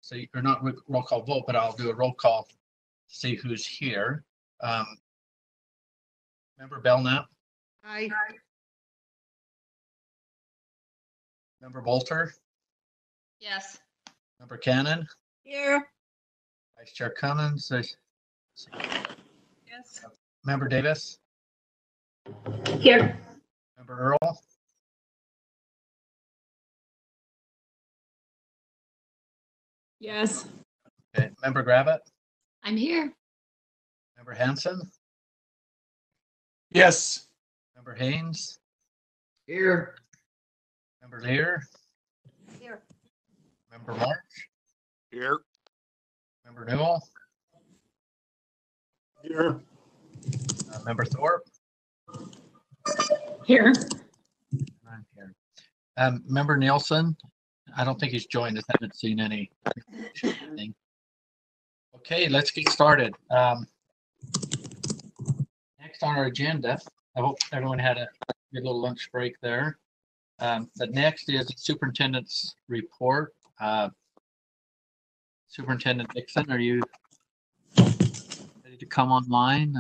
So you're not roll call vote, but I'll do a roll call to see who's here. Member Belknap? Aye. Member Bolter? Yes. Member Cannon? Here. Vice Chair Cummins? Yes. Member Davis? Here. Member Earl? Yes. Okay. Member Gravitt? I'm here. Member Hanson? Yes. Member Haynes? Here. Member Lear? Here. Member March? Here. Member Newell? Here. Member Thorpe? Here. I'm here. Member Nielsen? I don't think he's joined us. I haven't seen anything. Okay, let's get started. Next on our agenda, I hope everyone had a good little lunch break there. But next is the Superintendent's Report. Superintendent Dixon, are you ready to come online?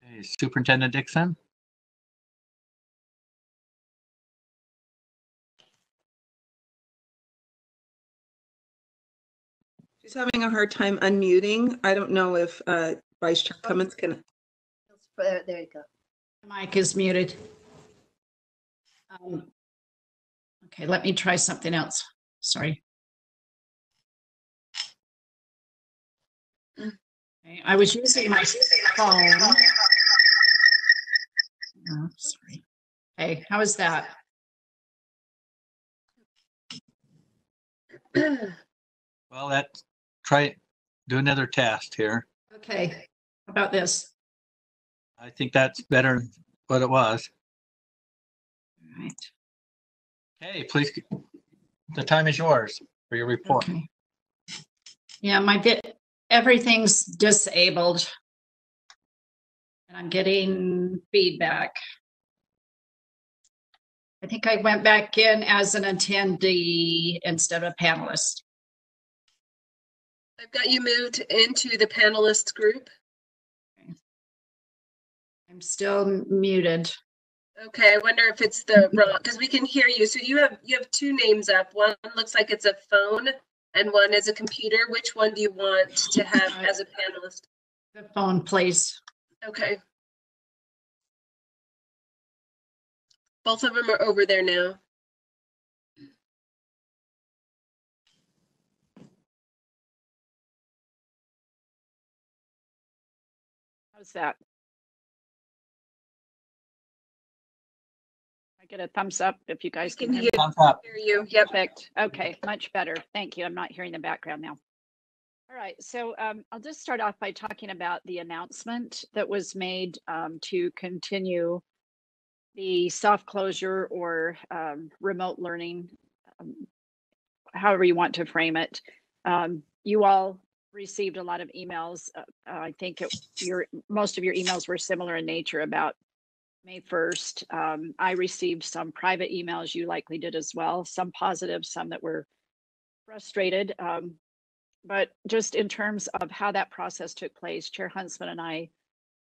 Okay, Superintendent Dixon? She's having a hard time unmuting. I don't know if Vice Chair Cummins can. There you go. Mic is muted. Okay, let me try something else. Sorry. Okay, I was using my phone. Oh, sorry. Hey, how is that? Well, do another test here. Okay, how about this? I think that's better than what it was. All right. Okay, please, the time is yours for your report. Okay. Yeah, everything's disabled. And I'm getting feedback. I think I went back in as an attendee instead of a panelist. I've got you moved into the panelists group. Okay. I'm still muted. Okay, I wonder if it's the wrong, because we can hear you. So you have two names up. One looks like it's a phone and one is a computer. Which one do you want to have as a panelist? The phone, please. Okay. Both of them are over there now. How's that? I get a thumbs up if you guys can hear me. Thumbs up. Hear you. Yep. Perfect. Okay, much better. Thank you. I'm not hearing the background now. All right, so I'll just start off by talking about the announcement that was made to continue the soft closure or remote learning, however you want to frame it. You all received a lot of emails. I think most of your emails were similar in nature about May 1st. I received some private emails. You likely did as well. Some positive, some that were frustrated. But just in terms of how that process took place, Chair Huntsman and I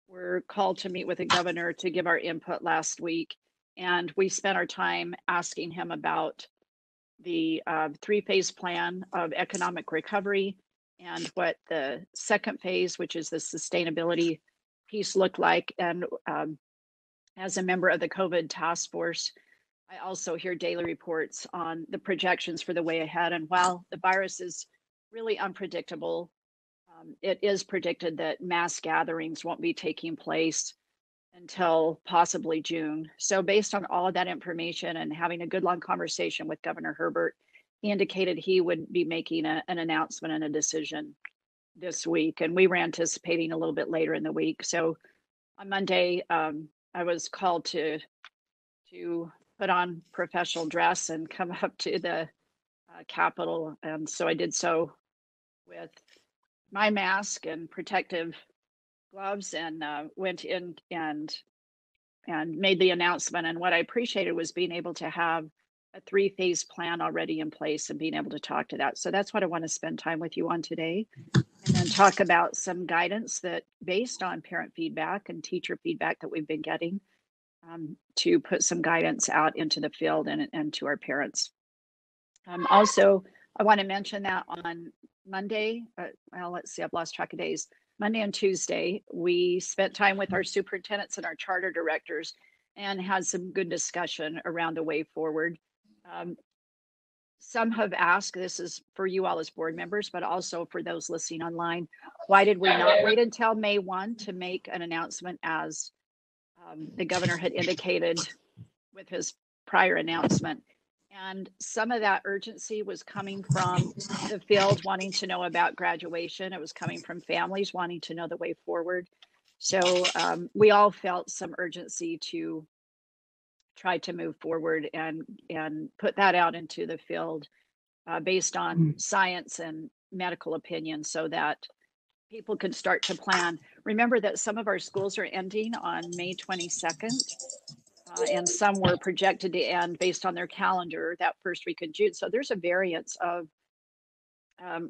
were called to meet with the governor to give our input last week. And we spent our time asking him about the three-phase plan of economic recovery and what the second phase, which is the sustainability piece, looked like. And as a member of the COVID task force, I also hear daily reports on the projections for the way ahead. And while the virus is really unpredictable, it is predicted that mass gatherings won't be taking place until possibly June. So based on all of that information and having a good long conversation with Governor Herbert, he indicated he would be making an announcement and a decision this week. And we were anticipating a little bit later in the week. So on Monday, I was called to put on professional dress and come up to the Capitol. And so I did so with my mask and protective gloves and went in and made the announcement. And what I appreciated was being able to have a 3-phase plan already in place and being able to talk to that. So that's what I want to spend time with you on today. And then talk about some guidance that based on parent feedback and teacher feedback that we've been getting, to put some guidance out into the field and to our parents. Also, I want to mention that on Monday, well, let's see, I've lost track of days. Monday and Tuesday, we spent time with our superintendents and our charter directors and had some good discussion around the way forward. Some have asked, this is for you all as board members, but also for those listening online, why did we not wait until May 1 to make an announcement as the governor had indicated with his prior announcement? And some of that urgency was coming from the field wanting to know about graduation. It was coming from families wanting to know the way forward. So we all felt some urgency to try to move forward and put that out into the field based on science and medical opinion so that people could start to plan. Remember that some of our schools are ending on May 22nd. And some were projected to end based on their calendar that first week of June. So there's a variance of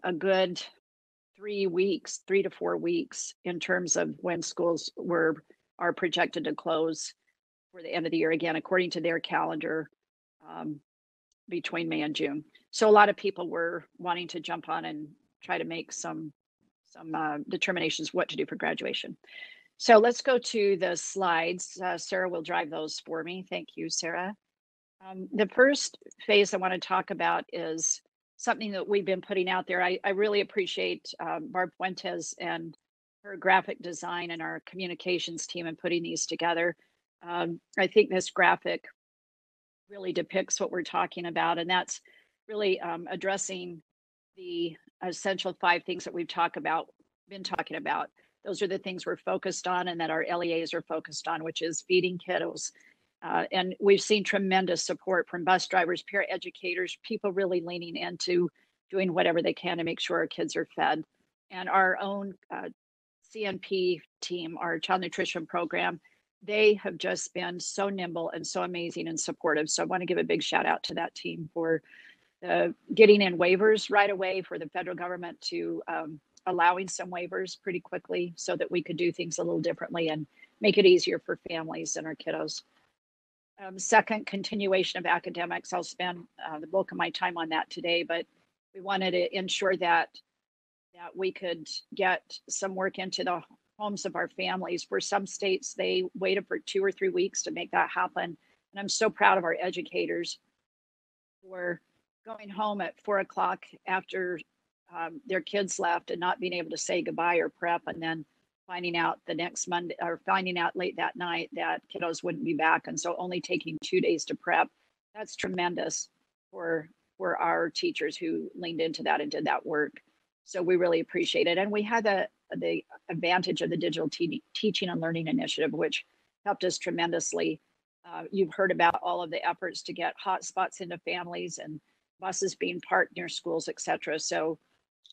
a good 3 to 4 weeks in terms of when schools are projected to close for the end of the year, again, according to their calendar, between May and June. So a lot of people were wanting to jump on and try to make some determinations what to do for graduation. So let's go to the slides. Sarah will drive those for me. Thank you, Sarah. The first phase I want to talk about is something that we've been putting out there. I really appreciate Barb Fuentes and her graphic design and our communications team in putting these together. I think this graphic really depicts what we're talking about, and that's really addressing the essential 5 things that we've been talking about. Those are the things we're focused on and that our LEAs are focused on, which is feeding kiddos. And we've seen tremendous support from bus drivers, peer educators, people really leaning into doing whatever they can to make sure our kids are fed. And our own CNP team, our child nutrition program, they have just been so nimble and so amazing and supportive. So I want to give a big shout out to that team for getting in waivers right away, for the federal government to allowing some waivers pretty quickly so that we could do things a little differently and make it easier for families and our kiddos. Second, continuation of academics. I'll spend the bulk of my time on that today, but we wanted to ensure that we could get some work into the homes of our families. For some states, they waited for 2 or 3 weeks to make that happen. And I'm so proud of our educators for going home at 4 o'clock after their kids left and not being able to say goodbye or prep, and then finding out the next Monday, or finding out late that night that kiddos wouldn't be back. And so only taking 2 days to prep. That's tremendous for our teachers who leaned into that and did that work. So we really appreciate it. And we had the advantage of the digital teaching and learning initiative, which helped us tremendously. You've heard about all of the efforts to get hotspots into families and buses being parked near schools, et cetera. So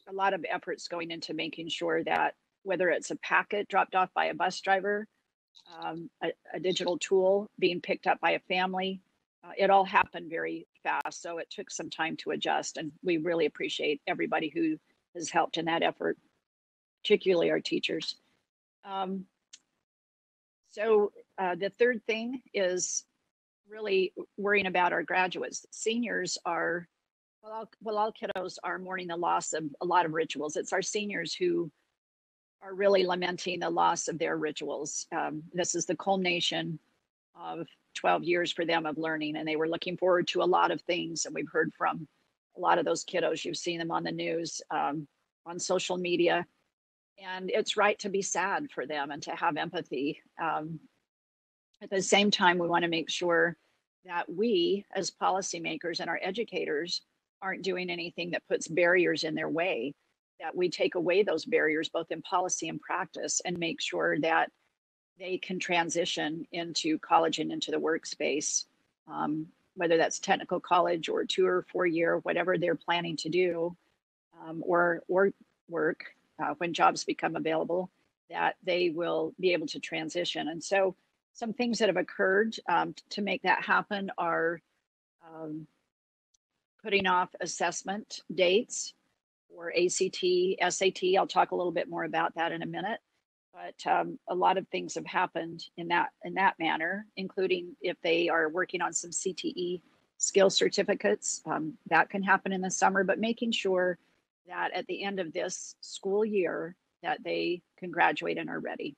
a lot of efforts going into making sure that whether it's a packet dropped off by a bus driver, a digital tool being picked up by a family, it all happened very fast. So it took some time to adjust, and we really appreciate everybody who has helped in that effort, particularly our teachers. So the third thing is really worrying about our graduates. Seniors are, all kiddos are mourning the loss of a lot of rituals. It's our seniors who are really lamenting the loss of their rituals. This is the culmination of 12 years for them of learning, and they were looking forward to a lot of things. And we've heard from a lot of those kiddos. You've seen them on the news, on social media, and it's right to be sad for them and to have empathy. At the same time, we want to make sure that we as policymakers and our educators aren't doing anything that puts barriers in their way, that we take away those barriers both in policy and practice and make sure that they can transition into college and into the workspace, whether that's technical college or 2 or 4 year, whatever they're planning to do, or work when jobs become available, that they will be able to transition. And so some things that have occurred to make that happen are putting off assessment dates for ACT, SAT. I'll talk a little bit more about that in a minute. But a lot of things have happened in that manner, including if they are working on some CTE skill certificates, that can happen in the summer, but making sure that at the end of this school year that they can graduate and are ready.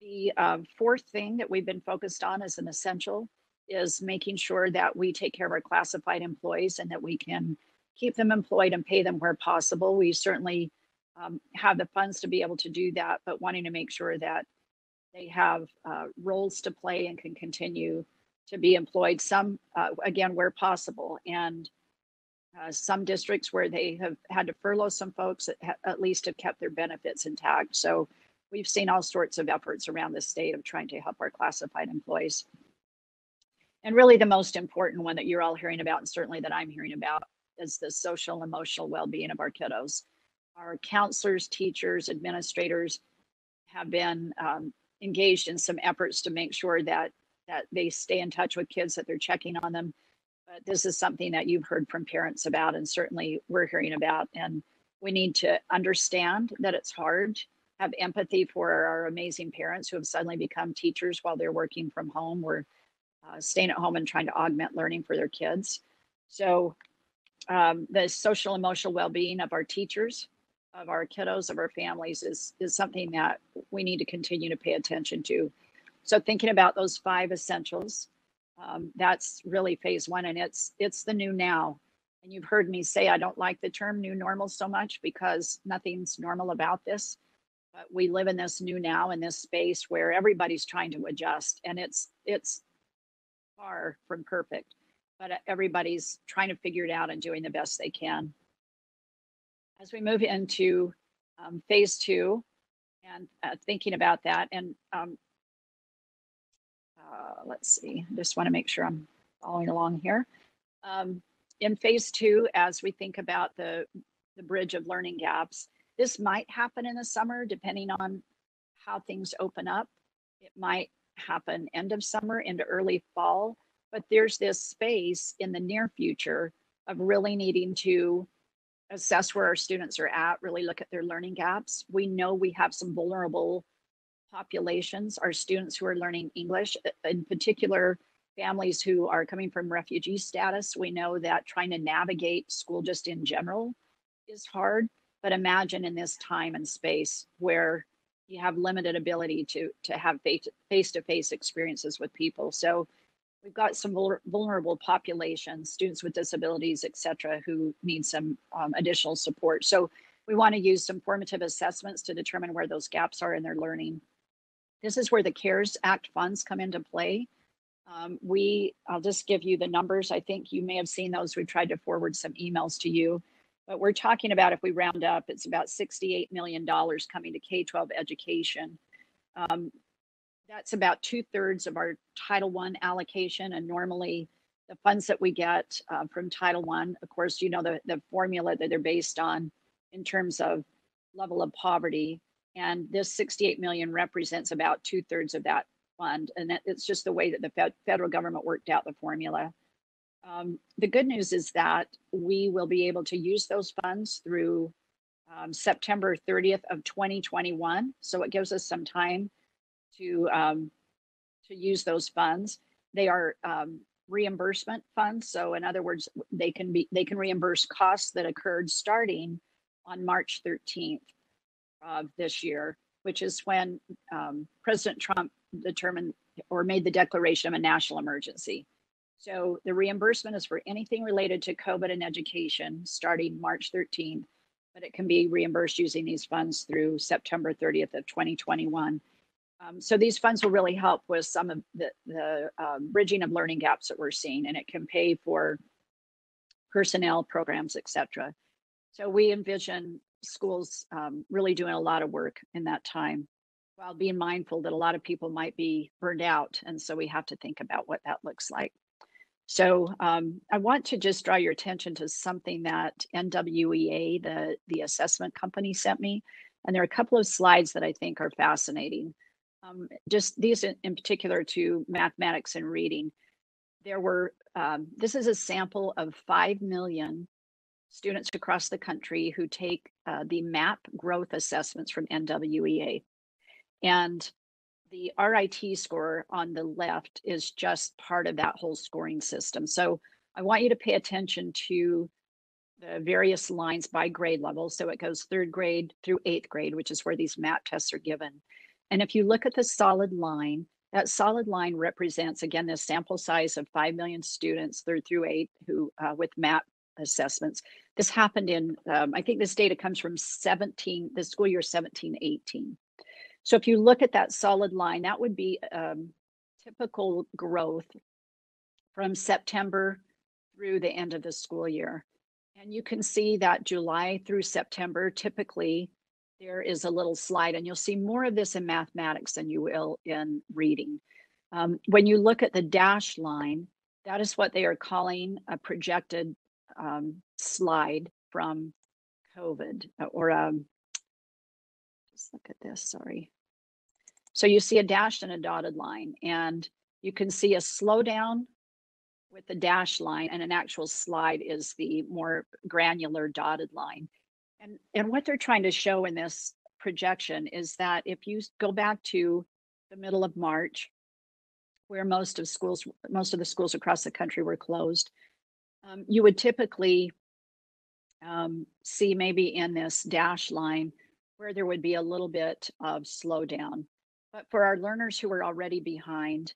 The fourth thing that we've been focused on as an essential is making sure that we take care of our classified employees and that we can keep them employed and pay them where possible. We certainly have the funds to be able to do that, but wanting to make sure that they have roles to play and can continue to be employed, some, again, where possible. And some districts where they have had to furlough some folks that at least have kept their benefits intact. So we've seen all sorts of efforts around the state of trying to help our classified employees. And really the most important one that you're all hearing about, and certainly that I'm hearing about, is the social and emotional well-being of our kiddos. Our counselors, teachers, administrators have been engaged in some efforts to make sure that they stay in touch with kids, that they're checking on them. But this is something that you've heard from parents about, and certainly we're hearing about. And we need to understand that it's hard, have empathy for our amazing parents who have suddenly become teachers while they're working from home or staying at home and trying to augment learning for their kids. So the social emotional well-being of our teachers, of our kiddos, of our families is something that we need to continue to pay attention to. So thinking about those 5 essentials, that's really phase 1, and it's the new now. And you've heard me say I don't like the term new normal so much because nothing's normal about this, but we live in this new now, in this space where everybody's trying to adjust, and it's far from perfect, but everybody's trying to figure it out and doing the best they can. As we move into phase 2 and thinking about that, and let's see, I just want to make sure I'm following along here. In phase 2, as we think about the bridge of learning gaps, this might happen in the summer, depending on how things open up. It might happen end of summer into early fall, but there's this space in the near future of really needing to assess where our students are at, really look at their learning gaps. We know we have some vulnerable populations, our students who are learning English, in particular, families who are coming from refugee status. We know that trying to navigate school just in general is hard, but imagine in this time and space where you have limited ability to have face-to-face experiences with people. So we've got some vulnerable populations, students with disabilities, et cetera, who need some additional support. So we want to use some formative assessments to determine where those gaps are in their learning. This is where the CARES Act funds come into play. I'll just give you the numbers. I think you may have seen those. We've tried to forward some emails to you, but we're talking about, if we round up, it's about $68 million coming to K-12 education. That's about 2/3 of our Title I allocation. And normally the funds that we get from Title I, of course, you know, the formula that they're based on in terms of level of poverty. And this 68 million represents about 2/3 of that fund. And it's just the way that the federal government worked out the formula. The good news is that we will be able to use those funds through September 30th of 2021. So it gives us some time to use those funds. They are reimbursement funds. So in other words, they can reimburse costs that occurred starting on March 13th of this year, which is when President Trump determined or made the declaration of a national emergency. So the reimbursement is for anything related to COVID and education starting March 13th, but it can be reimbursed using these funds through September 30th of 2021. So these funds will really help with some of the bridging of learning gaps that we're seeing, and it can pay for personnel, programs, et cetera. So we envision schools really doing a lot of work in that time, while being mindful that a lot of people might be burned out. And so we have to think about what that looks like. So I want to just draw your attention to something that NWEA, the assessment company, sent me. And there are a couple of slides that I think are fascinating. Just these in particular to mathematics and reading. There were, this is a sample of 5 million students across the country who take the MAP growth assessments from NWEA. And the RIT score on the left is just part of that whole scoring system. So I want you to pay attention to the various lines by grade level. So it goes 3rd grade through 8th grade, which is where these MAP tests are given. And if you look at the solid line, that solid line represents, again, this sample size of 5 million students, 3rd through 8th, who with MAP assessments. This happened in, I think this data comes from the school year 17-18. So if you look at that solid line, that would be typical growth from September through the end of the school year. And you can see that July through September, typically there is a little slide, and you'll see more of this in mathematics than you will in reading. When you look at the dash line, that is what they are calling a projected slide from COVID, or just look at this, sorry. So you see a dashed and a dotted line, and you can see a slowdown with the dash line, and an actual slide is the more granular dotted line. And what they're trying to show in this projection is that if you go back to the middle of March, where most of the schools across the country were closed, you would typically see maybe in this dash line where there would be a little bit of slowdown. But for our learners who are already behind,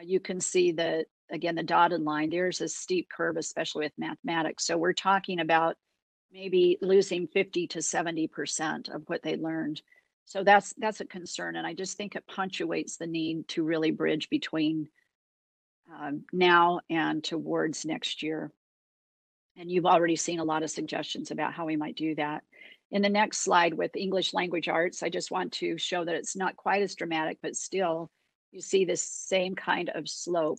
you can see that, again, the dotted line, there's a steep curve, especially with mathematics. So we're talking about maybe losing 50 to 70% of what they learned. So that's a concern. And I just think it punctuates the need to really bridge between now and towards next year. And you've already seen a lot of suggestions about how we might do that. In the next slide with English language arts, I just want to show that it's not quite as dramatic, but still you see this same kind of slope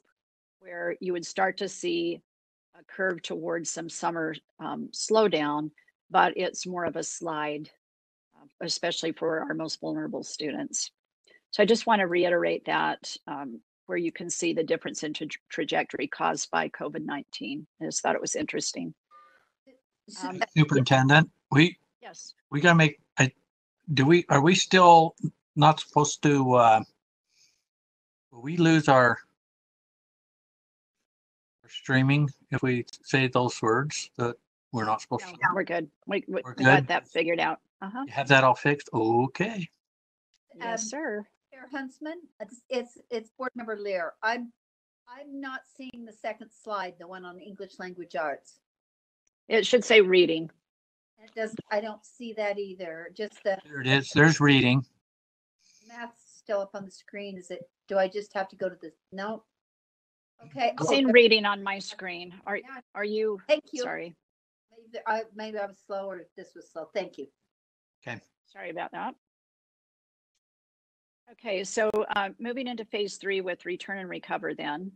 where you would start to see a curve towards some summer slowdown, but it's more of a slide, especially for our most vulnerable students. So I just want to reiterate that where you can see the difference in trajectory caused by COVID-19. I just thought it was interesting. Superintendent, Yes. we gotta make, are we still not supposed to, will we lose our streaming if we say those words that we're not supposed No, to? we're good. We We're got good? that figured out. You have that all fixed? Okay. Yes, sir. Chair Huntsman, it's Board Member Lear. I'm not seeing the second slide, the one on English language arts. It should say reading. I don't see that either. Just the There it is. There's reading. math's still up on the screen. Do I just have to go to the, no? Okay. I'm seeing reading on my screen. Are you? Thank you. Sorry. Maybe I was slow or this was slow. Thank you. Okay. Sorry about that. Okay, so moving into phase 3 with return and recover then.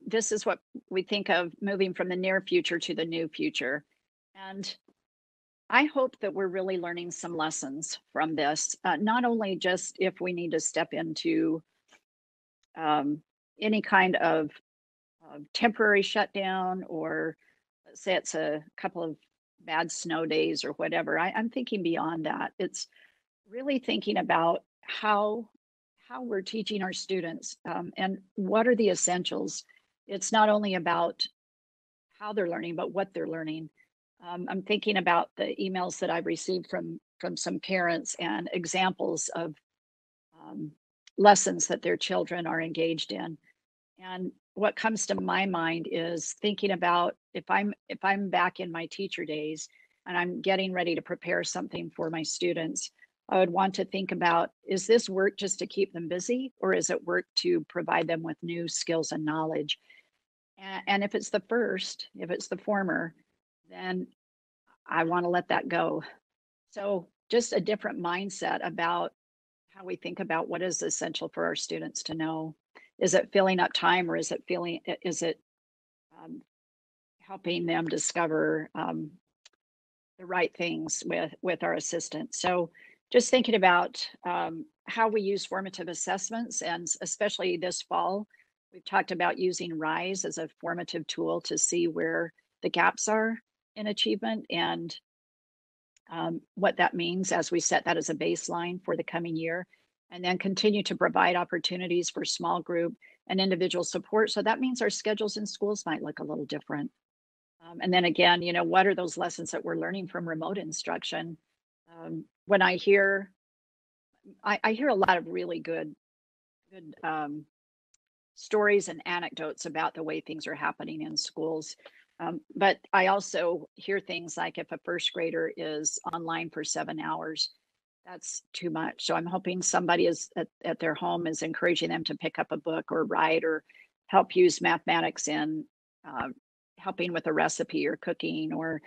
This is what we think of moving from the near future to the new future. And I hope that we're really learning some lessons from this, not only just if we need to step into any kind of temporary shutdown, or let's say it's a couple of bad snow days or whatever. I'm thinking beyond that. It's really thinking about how we're teaching our students and what are the essentials. It's not only about how they're learning, but what they're learning. I'm thinking about the emails that I've received from some parents and examples of lessons that their children are engaged in. And what comes to my mind is thinking about if I'm back in my teacher days and I'm getting ready to prepare something for my students, I would want to think about, is this work just to keep them busy, or is it work to provide them with new skills and knowledge? And if it's the first, if it's the former, then I want to let that go. So just a different mindset about how we think about what is essential for our students to know. Is it filling up time, or is it helping them discover the right things with our assistants? So just thinking about how we use formative assessments, and especially this fall, we've talked about using RISE as a formative tool to see where the gaps are in achievement and what that means as we set that as a baseline for the coming year, and then continue to provide opportunities for small group and individual support. So that means our schedules in schools might look a little different. And then again, what are those lessons that we're learning from remote instruction? When I hear a lot of really good stories and anecdotes about the way things are happening in schools. But I also hear things like if a first grader is online for 7 hours, that's too much. So I'm hoping somebody is at their home is encouraging them to pick up a book or write or help use mathematics in helping with a recipe or cooking or,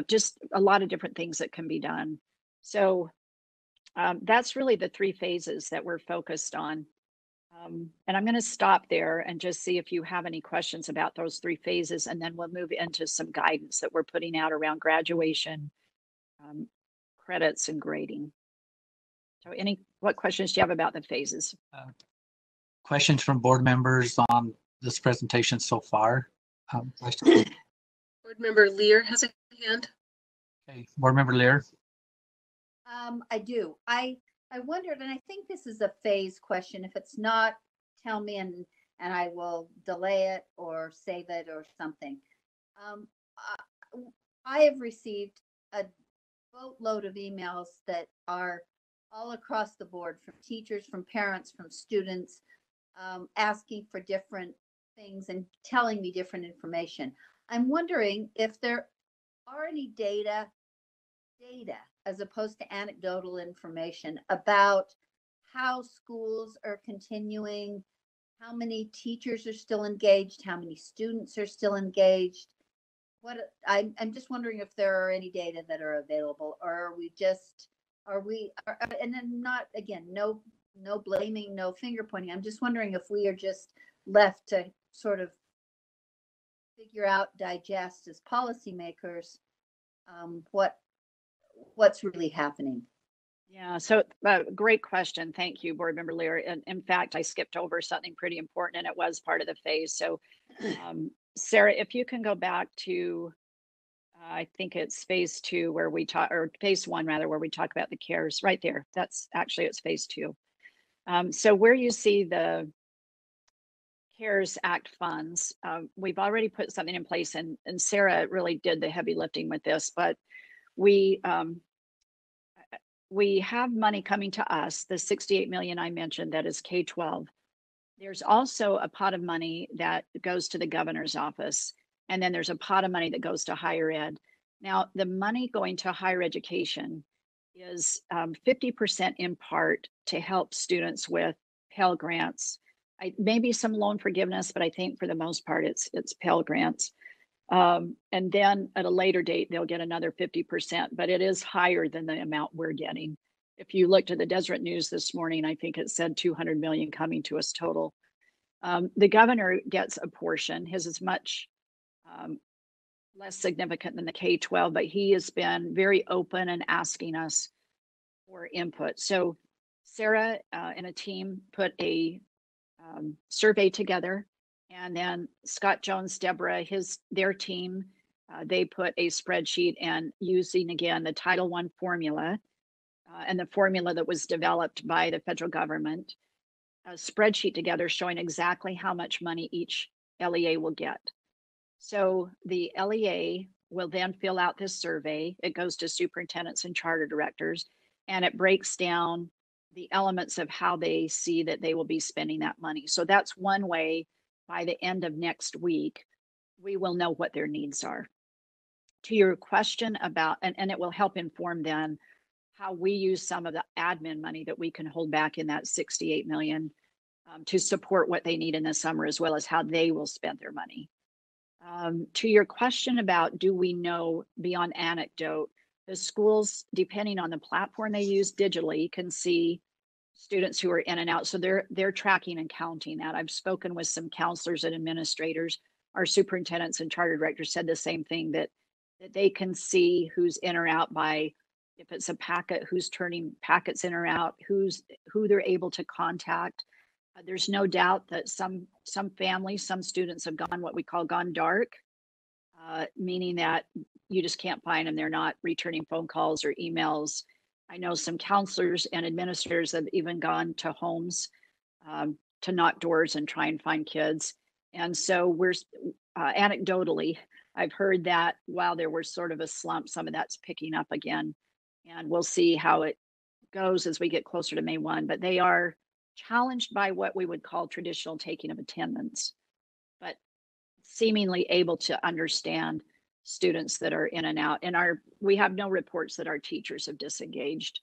just a lot of different things that can be done. So that's really the 3 phases that we're focused on. And I'm going to stop there and just see if you have any questions about those 3 phases, and then we'll move into some guidance that we're putting out around graduation, credits, and grading. So what questions do you have about the phases? Questions from board members on this presentation so far? Board Member Lear has a hand. Okay, Board Member Lear. I do. I wondered, and I think this is a phase question. If it's not, tell me and I will delay it or save it or something. I have received a boatload of emails that are all across the board from teachers, from parents, from students, asking for different things and telling me different information. I'm wondering if there are any data as opposed to anecdotal information about how schools are continuing, how many teachers are still engaged, how many students are still engaged. I'm just wondering if there are any data that are available, or and then not, again, no blaming, no finger pointing. I'm just wondering if we are just left to sort of figure out, digest as policymakers, what's really happening. Yeah, so great question. Thank you, Board Member Lear. And in fact, I skipped over something pretty important, and it was part of the phase. So Sarah, if you can go back to, I think it's phase 2 where we talk, or phase 1 rather, where we talk about the CARES right there. It's phase 2. So where you see the CARES Act funds, we've already put something in place, and Sarah really did the heavy lifting with this, but we have money coming to us, the 68 million I mentioned, that is K-12. There's also a pot of money that goes to the governor's office, and then there's a pot of money that goes to higher ed. Now, the money going to higher education is 50% in part to help students with Pell Grants. Maybe some loan forgiveness, but I think for the most part, it's Pell Grants. And then at a later date, they'll get another 50%, but it is higher than the amount we're getting. If you looked at the Deseret News this morning, I think it said 200 million coming to us total. The governor gets a portion. His is much less significant than the K-12, but he has been very open and asking us for input. So Sarah and a team put a survey together. And then Scott Jones, Deborah, their team, they put a spreadsheet, and using, again, the Title I formula and the formula that was developed by the federal government, a spreadsheet together showing exactly how much money each LEA will get. So the LEA will then fill out this survey. It goes to superintendents and charter directors, and it breaks down the elements of how they see that they will be spending that money. So that's one way. By the end of next week, we will know what their needs are. To your question about, and it will help inform then how we use some of the admin money that we can hold back in that 68 million to support what they need in the summer, as well as how they will spend their money. To your question about, do we know beyond anecdote, the schools, depending on the platform they use digitally, can see students who are in and out. So they're tracking and counting that. I've spoken with some counselors and administrators. Our superintendents and charter directors said the same thing, that they can see who's in or out by if it's a packet, who's turning packets in or out, who they're able to contact. There's no doubt that some families, some students have gone what we call gone dark, meaning that you just can't find them. They're not returning phone calls or emails. I know some counselors and administrators have even gone to homes to knock doors and try and find kids. And so we're anecdotally, I've heard that while there was sort of a slump, some of that's picking up again. And we'll see how it goes as we get closer to May 1. But they are challenged by what we would call traditional taking of attendance, but seemingly able to understand students that are in and out. And we have no reports that our teachers have disengaged.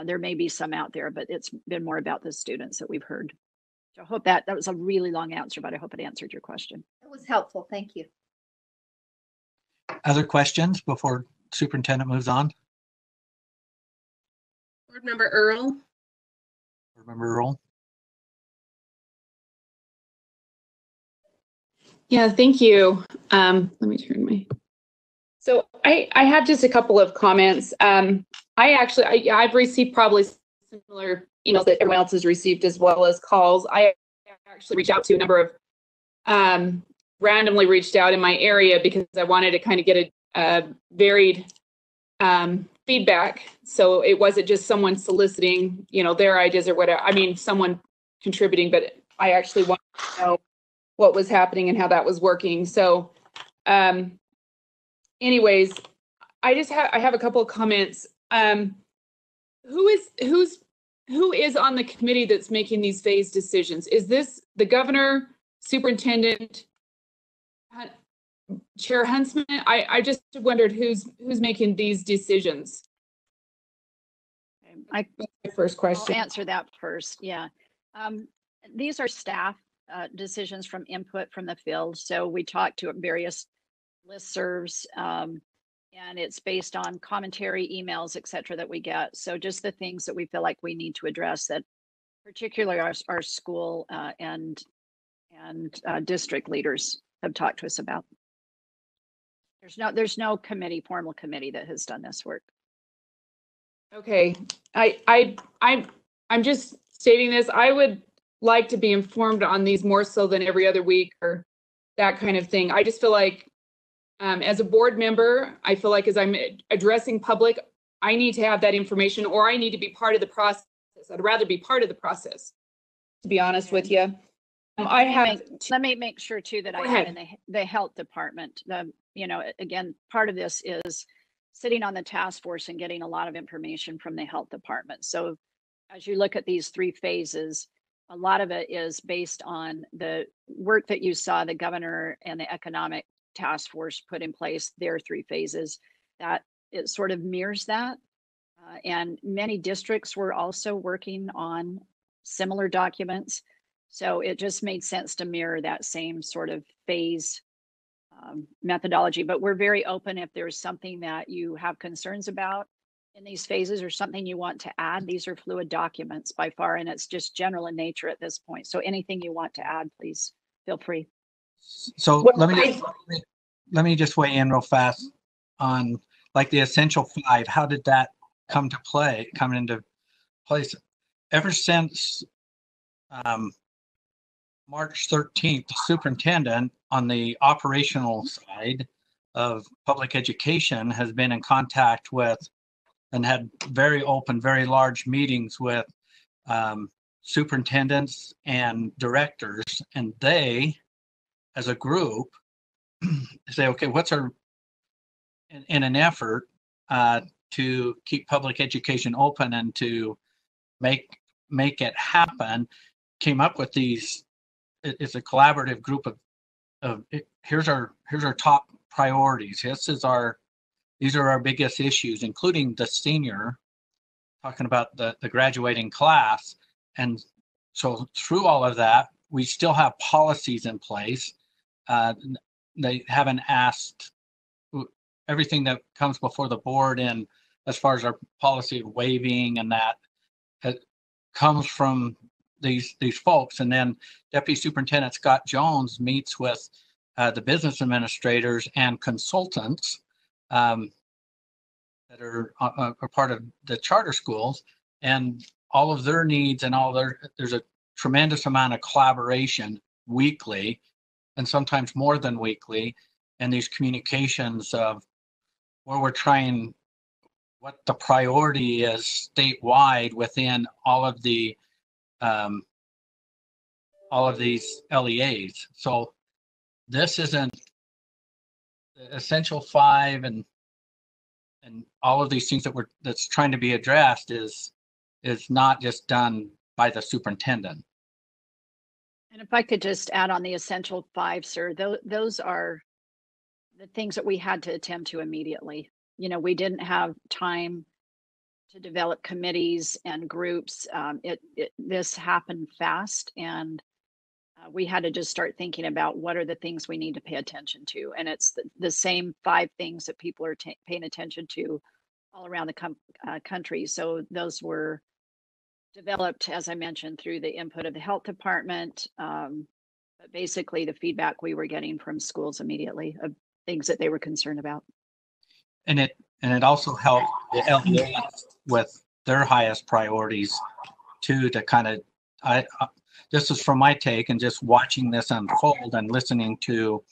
There may be some out there, but it's been more about the students that we've heard. So I hope that was a really long answer, but I hope it answered your question. It was helpful. Thank you. Other questions before Superintendent moves on? Board Member Earl. Board Member Earl? Yeah, thank you. Let me turn my. So I have just a couple of comments. I've received probably similar emails that everyone else has received, as well as calls. I actually reached out to a number of randomly reached out in my area because I wanted to kind of get a varied feedback. So it wasn't just someone soliciting, their ideas or whatever. I mean, someone contributing, but I actually wanted to know what was happening and how that was working. So anyways, I have a couple of comments. Who is on the committee that's making these phase decisions? Is this the governor, superintendent, Chair Huntsman? I just wondered who's making these decisions. That's my first question. I'll answer that first. Yeah. These are staff decisions from input from the field. So we talked to various listservs, and it's based on commentary, emails, et cetera, that we get. So just the things that we feel like we need to address that particularly our school and district leaders have talked to us about. There's no formal committee that has done this work. Okay, I'm just stating this. I would like to be informed on these more so than every other week or that kind of thing. I just feel like as a board member, I feel like as I'm addressing public, I need to have that information, or I need to be part of the process. I'd rather be part of the process, to be honest with you. Let me make sure too that I have in the health department. Again, part of this is sitting on the task force and getting a lot of information from the health department. So as you look at these 3 phases, a lot of it is based on the work that you saw the governor and the economic task force put in place, their 3 phases, that it sort of mirrors that. And many districts were also working on similar documents. So it just made sense to mirror that same sort of phase methodology. But we're very open if there's something that you have concerns about in these phases or something you want to add. These are fluid documents by far, and it's just general in nature at this point. So anything you want to add, please feel free. So let me just weigh in real fast on like the essential 5. How did that come into place? Ever since March 13th, the superintendent on the operational side of public education has been in contact with and had very open, very large meetings with superintendents and directors, and they, as a group, say, okay, what's our, in an effort to keep public education open and to make it happen, came up with these. It's a collaborative group of here's our top priorities. These are our biggest issues, including the senior, talking about the graduating class. And so through all of that, we still have policies in place. They haven't asked everything that comes before the board, and as far as our policy of waiving and that comes from these folks. And then Deputy Superintendent Scott Jones meets with the business administrators and consultants that are part of the charter schools, and all of their needs and there's a tremendous amount of collaboration weekly, and sometimes more than weekly, and these communications of where we're trying, what the priority is statewide within all of these LEAs. So this isn't the essential five and all of these things that's trying to be addressed is not just done by the superintendent. And if I could just add on the essential five, sir, those are the things that we had to attend to immediately. You know, we didn't have time to develop committees and groups. This happened fast, and we had to just start thinking about what are the things we need to pay attention to. And it's the same five things that people are paying attention to all around the country. So those were developed, as I mentioned, through the input of the health department, but basically the feedback we were getting from schools immediately of things that they were concerned about. And it also helped the LEAs with their highest priorities too, to kind of, this is from my take, and just watching this unfold and listening to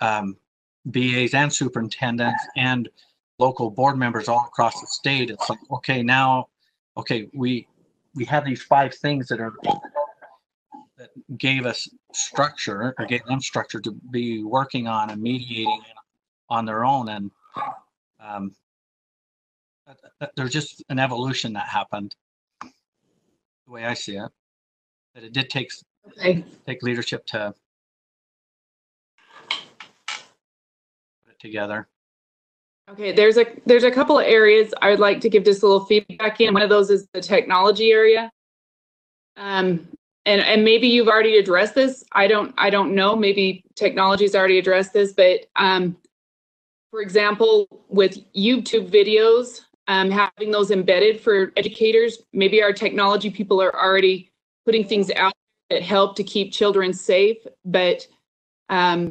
BAs and superintendents and local board members all across the state. It's like, we have these five things that gave us structure, or gave them structure to be working on and mediating on their own. And there's just an evolution that happened, the way I see it, that it did take leadership to put it together. Okay, there's a couple of areas I would like to give just a little feedback in. One of those is the technology area. And maybe you've already addressed this. I don't know. Maybe technology's already addressed this, but for example, with YouTube videos, having those embedded for educators, maybe our technology people are already putting things out that help to keep children safe. But for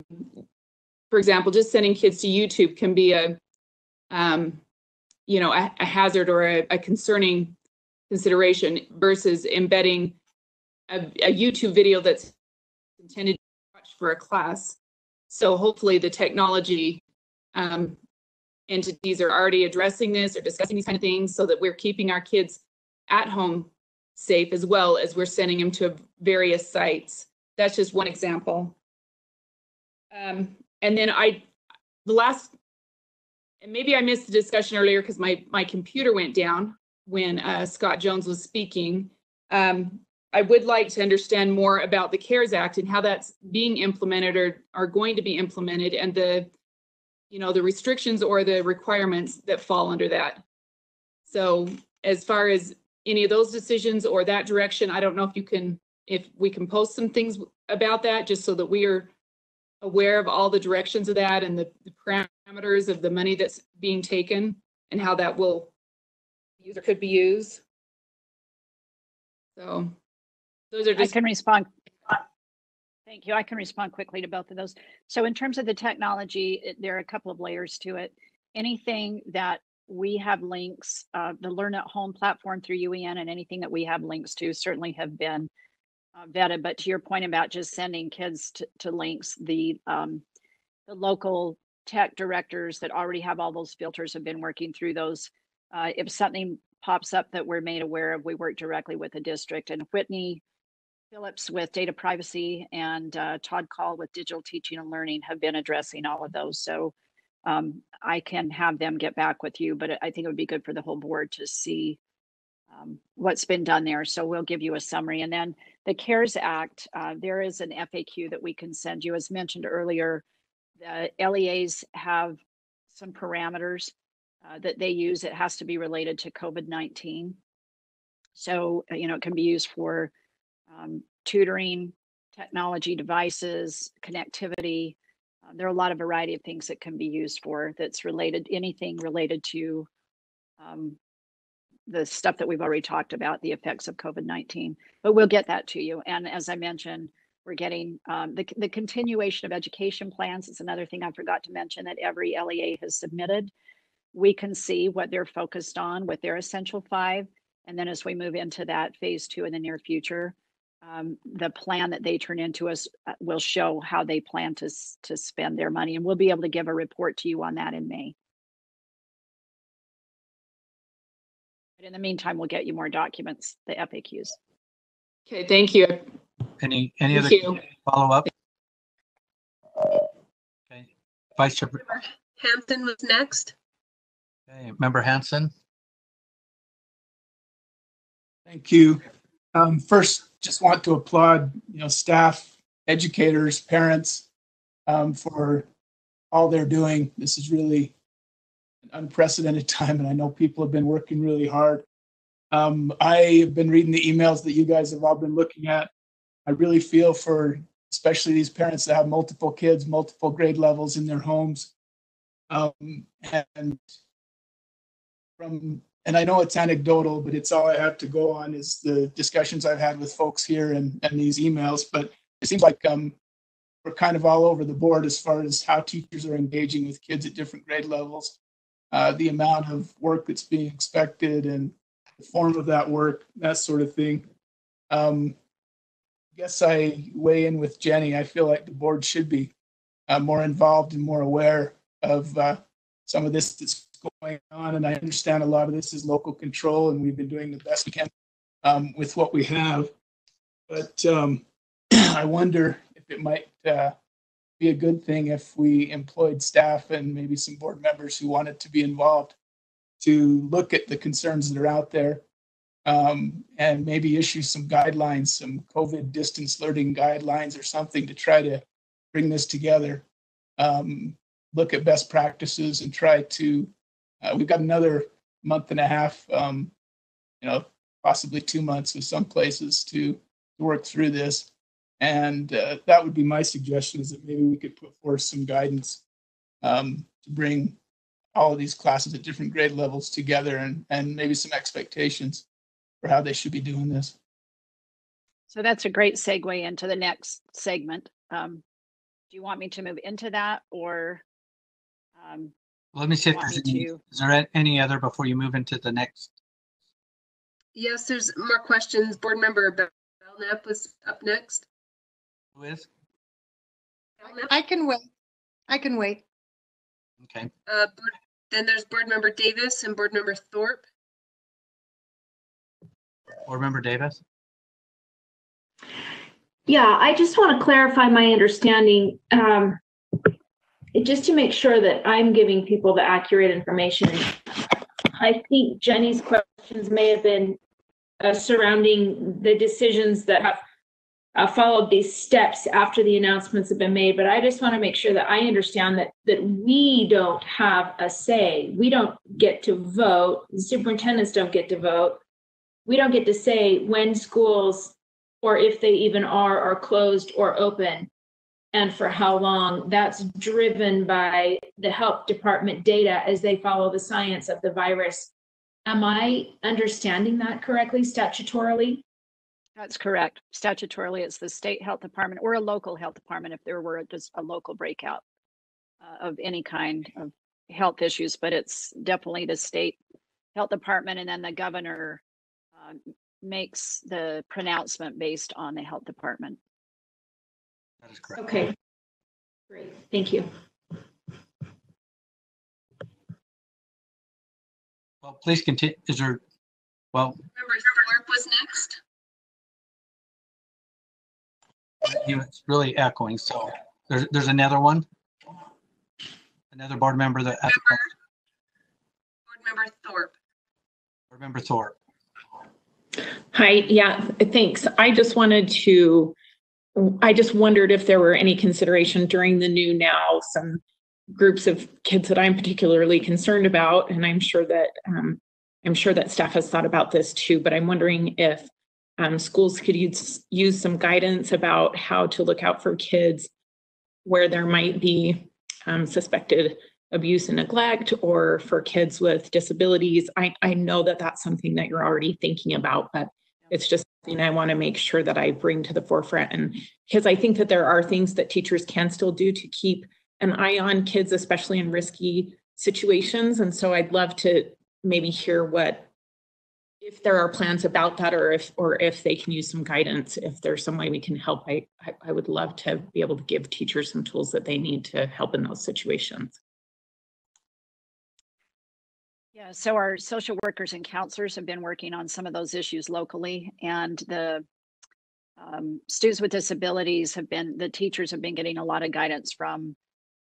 example, just sending kids to YouTube can be a hazard or a concerning consideration versus embedding a YouTube video that's intended to watch for a class. So hopefully the technology entities are already addressing this or discussing these kind of things so that we're keeping our kids at home safe as well as we're sending them to various sites. That's just one example. And then and maybe I missed the discussion earlier because my computer went down when Scott Jones was speaking. I would like to understand more about the CARES Act and how that's being implemented or are going to be implemented, and the restrictions or the requirements that fall under that. So as far as any of those decisions or that direction, I don't know if we can post some things about that just so that we are aware of all the directions of that and the parameters of the money that's being taken and how that could be used. So those are just— I can respond. Thank you. I can respond quickly to both of those. So in terms of the technology, there are a couple of layers to it. Anything that we have links, the Learn at Home platform through UEN, and anything that we have links to certainly have been vetted. But to your point about just sending kids to links, the local tech directors that already have all those filters have been working through those. If something pops up that we're made aware of, we work directly with the district. And Whitney Phillips with data privacy and Todd Call with digital teaching and learning have been addressing all of those. So I can have them get back with you, but I think it would be good for the whole board to see what's been done there. So we'll give you a summary. And then the CARES Act, there is an FAQ that we can send you. As mentioned earlier, the LEAs have some parameters that they use. It has to be related to COVID-19. So, it can be used for tutoring, technology devices, connectivity. There are a lot of variety of things that can be used for that's related, anything related to the stuff that we've already talked about, the effects of COVID-19, but we'll get that to you. And as I mentioned, we're getting the continuation of education plans. It's another thing I forgot to mention that every LEA has submitted. we can see what they're focused on with their essential 5. And then as we move into that phase 2 in the near future, the plan that they turn into us will show how they plan to spend their money. And we'll be able to give a report to you on that in May. But in the meantime, we'll get you more documents, the FAQs. Okay, thank you. Any Thank other you. follow-up? Okay. Vice Chair. Hampton was next. Okay. Member Hanson. Thank you. First, just want to applaud, staff, educators, parents, for all they're doing. This is really an unprecedented time, and I know people have been working really hard. I have been reading the emails that you guys have all been looking at. I really feel for especially these parents that have multiple kids, multiple grade levels in their homes. And I know it's anecdotal, but it's all I have to go on is the discussions I've had with folks here and these emails. But it seems like we're kind of all over the board as far as how teachers are engaging with kids at different grade levels, the amount of work that's being expected and the form of that work, that sort of thing. I guess I weigh in with Jenny. I feel like the board should be more involved and more aware of some of this that's going on. And I understand a lot of this is local control, and we've been doing the best we can with what we have. But I wonder if it might be a good thing if we employed staff and maybe some board members who wanted to be involved to look at the concerns that are out there, and maybe issue some guidelines, some COVID distance learning guidelines or something to try to bring this together, look at best practices and try to, we've got another month and a half, possibly 2 months with some places to work through this. And that would be my suggestion, is that maybe we could put forth some guidance to bring all of these classes at different grade levels together, and maybe some expectations for how they should be doing this. So that's a great segue into the next segment. Do you want me to move into that, or? Let me see if there's any, is there any other before you move into the next? Yes, there's more questions. Board member Belknap was up next. Who is? Belknap. I can wait. Okay. Then there's board member Davis and board member Thorpe. Board member Davis. Yeah, I just want to clarify my understanding, just to make sure that I'm giving people the accurate information. I think Jenny's questions may have been surrounding the decisions that have followed these steps after the announcements have been made, but I just want to make sure that I understand that we don't have a say. We don't get to vote. The superintendents don't get to vote. We don't get to say when schools, or if they even are closed or open, and for how long. That's driven by the health department data as they follow the science of the virus. Am I understanding that correctly statutorily? That's correct. Statutorily, it's the state health department or a local health department if there were just a local breakout of any kind of health issues, but it's definitely the state health department, and then the governor makes the pronouncement based on the health department. That is correct. Okay, great, thank you. Well, please continue. Is there, well. Member Thorpe was next. It's really echoing. So there's another one. Another board member that. Board member Thorpe. Board member Thorpe. Hi, yeah, thanks. I just wondered if there were any consideration during the new now, some groups of kids that I'm particularly concerned about, and I'm sure that staff has thought about this too, but I'm wondering if schools could use some guidance about how to look out for kids where there might be suspected abuse and neglect, or for kids with disabilities. I know that that's something that you're already thinking about, but it's just something I want to make sure that I bring to the forefront. And because I think that there are things that teachers can still do to keep an eye on kids, especially in risky situations. And so I'd love to maybe hear if there are plans about that, or if they can use some guidance, if there's some way we can help. I would love to be able to give teachers some tools that they need to help in those situations. Yeah, so our social workers and counselors have been working on some of those issues locally, and the students with disabilities the teachers have been getting a lot of guidance from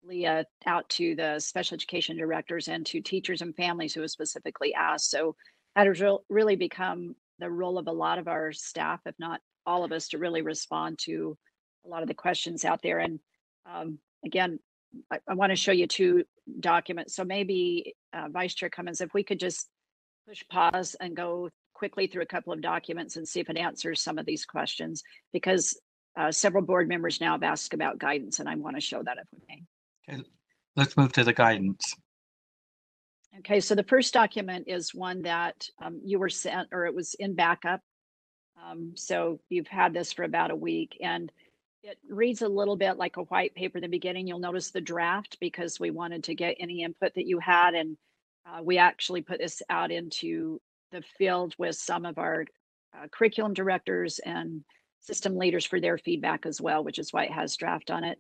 Leah out to the special education directors and to teachers and families who have specifically asked. So that has really become the role of a lot of our staff, if not all of us, to really respond to a lot of the questions out there. And again, I want to show you two documents. So maybe Vice Chair Cummins, if we could just push pause and go quickly through a couple of documents and see if it answers some of these questions, because several board members now have asked about guidance, and I want to show that if we may. Okay, let's move to the guidance. Okay, so the first document is one that you were sent, or it was in backup. So you've had this for about a week, and it reads a little bit like a white paper in the beginning. You'll notice the draft because we wanted to get any input that you had, and we actually put this out into the field with some of our curriculum directors and system leaders for their feedback as well, which is why it has draft on it.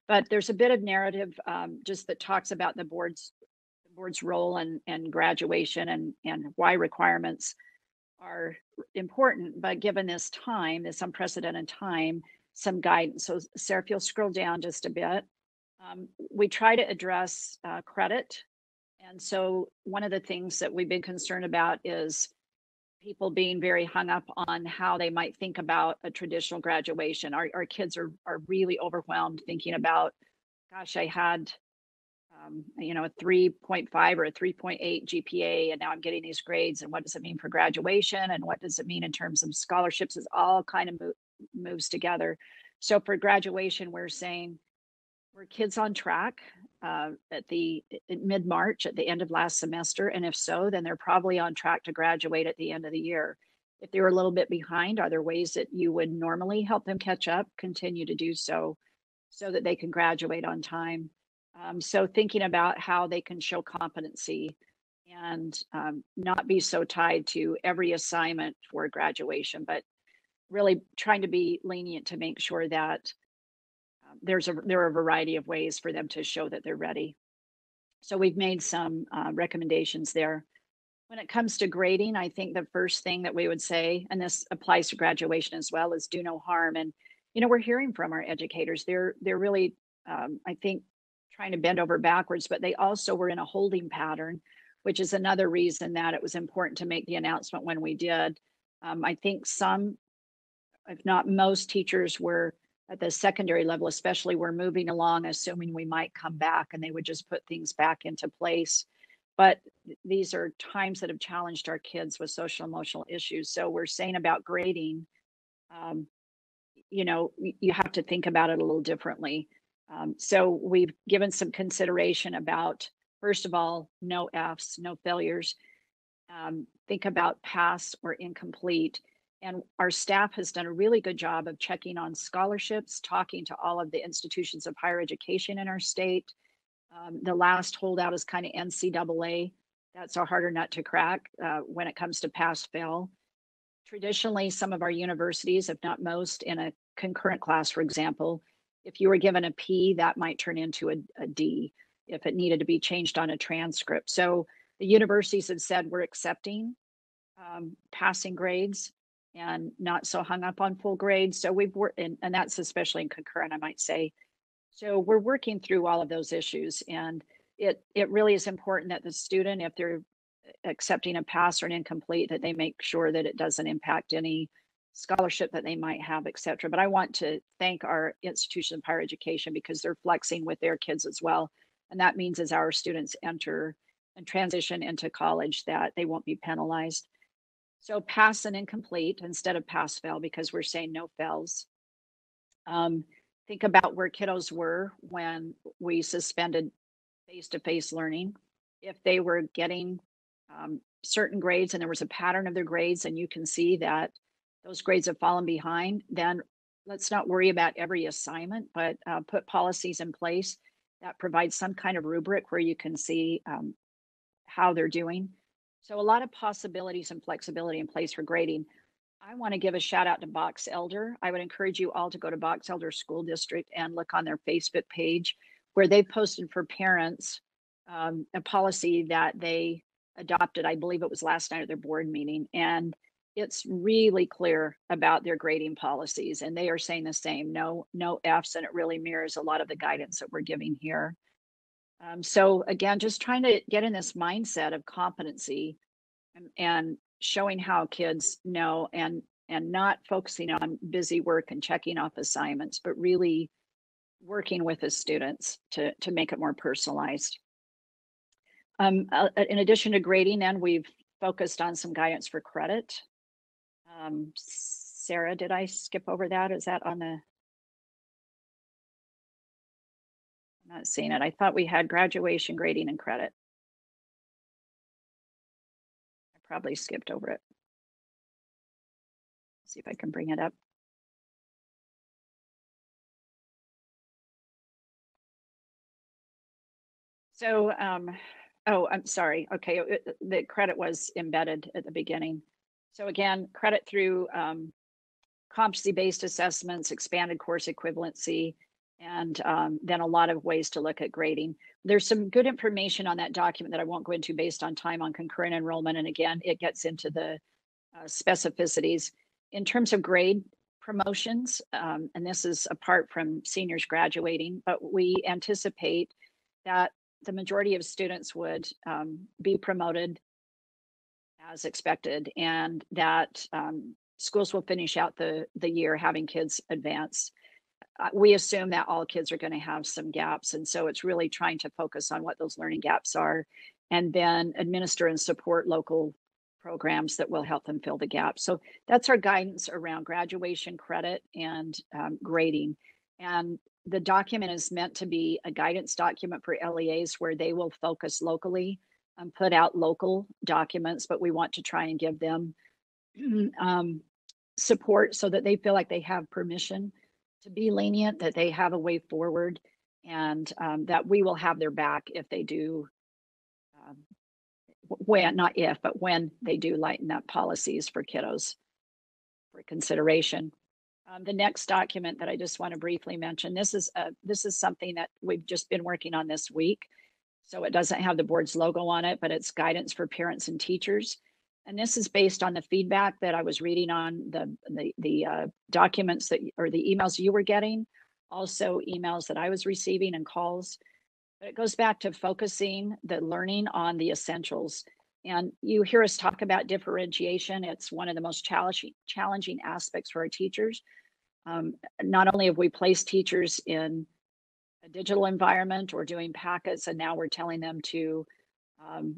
But there's a bit of narrative just that talks about the board's role and graduation and why requirements are important. But given this time, this unprecedented time, some guidance. So Sarah, if you'll scroll down just a bit, we try to address credit. And so one of the things that we've been concerned about is people being very hung up on how they might think about a traditional graduation. Our kids are really overwhelmed thinking about, gosh, I had a 3.5 or a 3.8 GPA, and now I'm getting these grades, and what does it mean for graduation, and what does it mean in terms of scholarships? Is all kind of moves together. So for graduation, we're saying we're kids on track at mid-March, at the end of last semester, and if so, then they're probably on track to graduate at the end of the year. If they were a little bit behind, are there ways that you would normally help them catch up, continue to do so that they can graduate on time? So thinking about how they can show competency and not be so tied to every assignment for graduation, but really trying to be lenient to make sure that there are a variety of ways for them to show that they're ready. So we've made some recommendations there. When it comes to grading, I think the first thing that we would say, and this applies to graduation as well, is do no harm. And we're hearing from our educators. They're really, I think, trying to bend over backwards, but they also were in a holding pattern, which is another reason that it was important to make the announcement when we did. I think some, if not most, teachers were at the secondary level, especially, were moving along, assuming we might come back and they would just put things back into place. But these are times that have challenged our kids with social emotional issues. So we're saying about grading, you have to think about it a little differently. So we've given some consideration about, first of all, no Fs, no failures. Think about pass or incomplete. And our staff has done a really good job of checking on scholarships, talking to all of the institutions of higher education in our state. The last holdout is kind of NCAA. That's a harder nut to crack when it comes to pass fail. Traditionally, some of our universities, if not most, in a concurrent class, for example, if you were given a P, that might turn into a D if it needed to be changed on a transcript. So the universities have said we're accepting passing grades and not so hung up on full grades. So we've worked, and that's especially in concurrent, I might say. So we're working through all of those issues, and it really is important that the student, if they're accepting a pass or an incomplete, that they make sure that it doesn't impact any scholarship that they might have, et cetera. But I want to thank our institution of higher education because they're flexing with their kids as well. And that means as our students enter and transition into college, that they won't be penalized. So pass and incomplete instead of pass fail, because we're saying no fails. Think about where kiddos were when we suspended face-to-face learning. If they were getting certain grades and there was a pattern of their grades and you can see that those grades have fallen behind, then let's not worry about every assignment, but put policies in place that provides some kind of rubric where you can see how they're doing. So a lot of possibilities and flexibility in place for grading. I want to give a shout out to Box Elder. I would encourage you all to go to Box Elder School District and look on their Facebook page where they posted for parents a policy that they adopted. I believe it was last night at their board meeting. And it's really clear about their grading policies. And they are saying the same, no Fs, and it really mirrors a lot of the guidance that we're giving here. So again, just trying to get in this mindset of competency and showing how kids know and not focusing on busy work and checking off assignments, but really working with the students to make it more personalized. In addition to grading, then we've focused on some guidance for credit. Sarah, did I skip over that? Is that on the? I'm not seeing it. I thought we had graduation, grading, and credit. I probably skipped over it. Let's see if I can bring it up. So, oh, I'm sorry. Okay, the credit was embedded at the beginning. So again, credit through competency-based assessments, expanded course equivalency, and then a lot of ways to look at grading. There's some good information on that document that I won't go into based on time on concurrent enrollment. And again, it gets into the specificities. In terms of grade promotions, and this is apart from seniors graduating, but we anticipate that the majority of students would be promoted as expected, and that schools will finish out the year having kids advance. We assume that all kids are going to have some gaps, and so it's really trying to focus on what those learning gaps are, and then administer and support local programs that will help them fill the gaps. So that's our guidance around graduation, credit, and grading. And the document is meant to be a guidance document for LEAs where they will focus locally and put out local documents, but we want to try and give them support so that they feel like they have permission to be lenient, that they have a way forward, and that we will have their back if they do, not if, but when they do lighten up policies for kiddos for consideration. The next document that I just want to briefly mention, this is something that we've just been working on this week. So it doesn't have the board's logo on it, but it's guidance for parents and teachers. And this is based on the feedback that I was reading on the documents or the emails you were getting, also emails that I was receiving and calls. But it goes back to focusing the learning on the essentials. And you hear us talk about differentiation. It's one of the most challenging aspects for our teachers. Not only have we placed teachers in a digital environment or doing packets, and now we're telling them to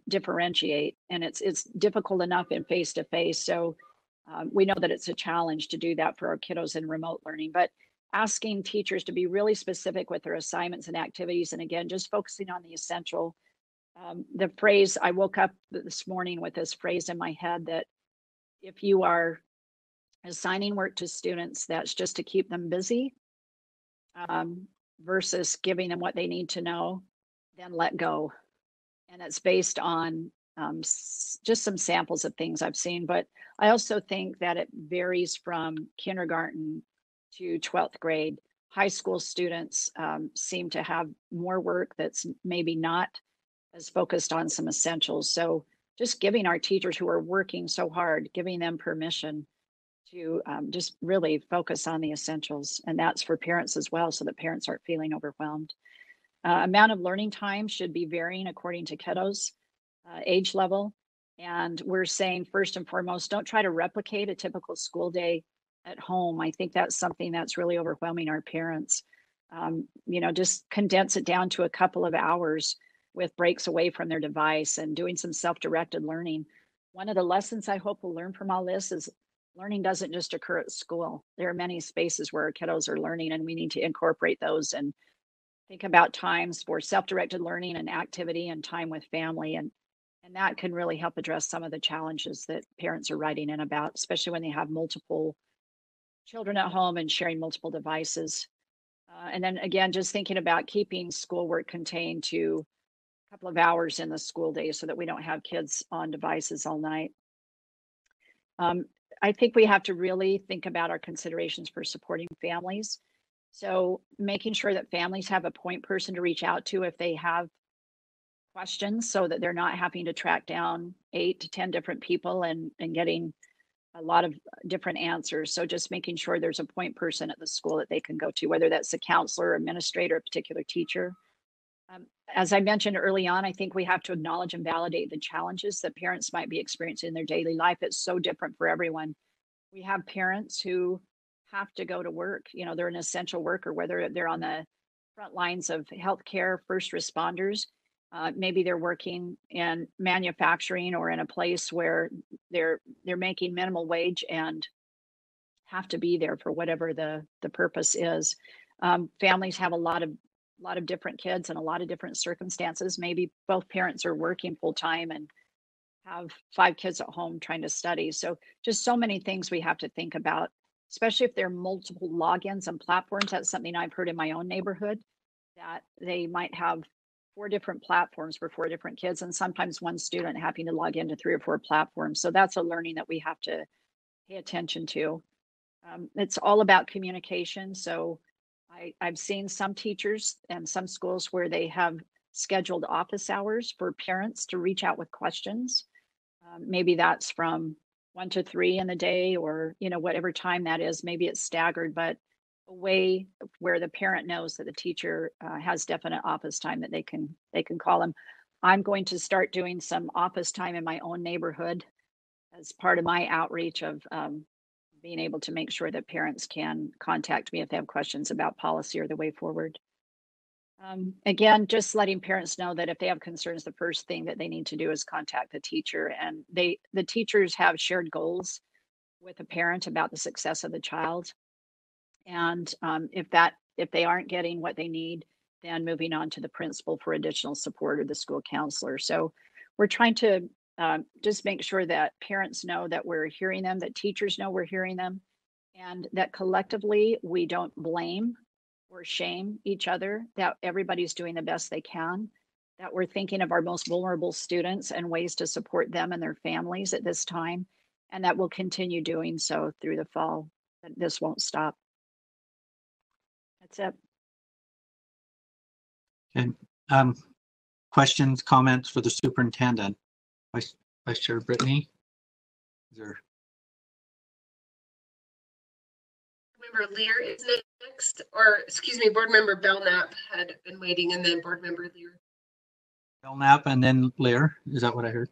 differentiate, and it's difficult enough in face-to-face. So we know that it's a challenge to do that for our kiddos in remote learning, but asking teachers to be really specific with their assignments and activities. And again, just focusing on the essential. The phrase, I woke up this morning with this phrase in my head that if you are assigning work to students, that's just to keep them busy versus giving them what they need to know, then let go. And it's based on just some samples of things I've seen. But I also think that it varies from kindergarten to 12th grade. High school students seem to have more work that's maybe not as focused on some essentials. So just giving our teachers who are working so hard, giving them permission to just really focus on the essentials. And that's for parents as well, so that parents aren't feeling overwhelmed. Amount of learning time should be varying according to kiddos' age level. And we're saying, first and foremost, don't try to replicate a typical school day at home. I think that's something that's really overwhelming our parents. Just condense it down to a couple of hours with breaks away from their device and doing some self-directed learning. One of the lessons I hope we'll learn from all this is learning doesn't just occur at school. There are many spaces where our kiddos are learning, and we need to incorporate those and think about times for self-directed learning and activity and time with family. And that can really help address some of the challenges that parents are writing in about, especially when they have multiple children at home and sharing multiple devices. And then again, just thinking about keeping schoolwork contained to a couple of hours in the school day so that we don't have kids on devices all night. I think we have to really think about our considerations for supporting families. So making sure that families have a point person to reach out to if they have questions, so that they're not having to track down 8 to 10 different people and getting a lot of different answers. So just making sure there's a point person at the school that they can go to, whether that's a counselor, administrator, a particular teacher. As I mentioned early on, I think we have to acknowledge and validate the challenges that parents might be experiencing in their daily life. It's so different for everyone. We have parents who have to go to work. You know, they're an essential worker, whether they're on the front lines of healthcare, first responders. Maybe they're working in manufacturing or in a place where they're making minimal wage and have to be there for whatever the purpose is. Families have a lot of different kids and a lot of different circumstances. Maybe both parents are working full time and have 5 kids at home trying to study. So just so many things we have to think about, especially if there are multiple logins and platforms. That's something I've heard in my own neighborhood, that they might have 4 different platforms for 4 different kids, and sometimes one student having to log into 3 or 4 platforms. So that's a learning that we have to pay attention to. It's all about communication. So I've seen some teachers and some schools where they have scheduled office hours for parents to reach out with questions. Maybe that's from 1 to 3 in the day, or, you know, whatever time that is. Maybe it's staggered, but a way where the parent knows that the teacher has definite office time that they can call them. I'm going to start doing some office time in my own neighborhood as part of my outreach of being able to make sure that parents can contact me if they have questions about policy or the way forward. Again, just letting parents know that if they have concerns, the first thing that they need to do is contact the teacher, and the teachers have shared goals with the parent about the success of the child. And if they aren't getting what they need, then moving on to the principal for additional support or the school counselor. So we're trying to just make sure that parents know that we're hearing them, that teachers know we're hearing them, and that collectively we don't blame or shame each other, that everybody's doing the best they can, that we're thinking of our most vulnerable students and ways to support them and their families at this time, and that we'll continue doing so through the fall, that this won't stop. That's it. Okay. Questions, comments for the superintendent? Vice Chair Brittany? Is there... Member Lear is next, or excuse me, Board Member Belknap had been waiting, and then Board Member Lear. Belknap and then Lear. Is that what I heard?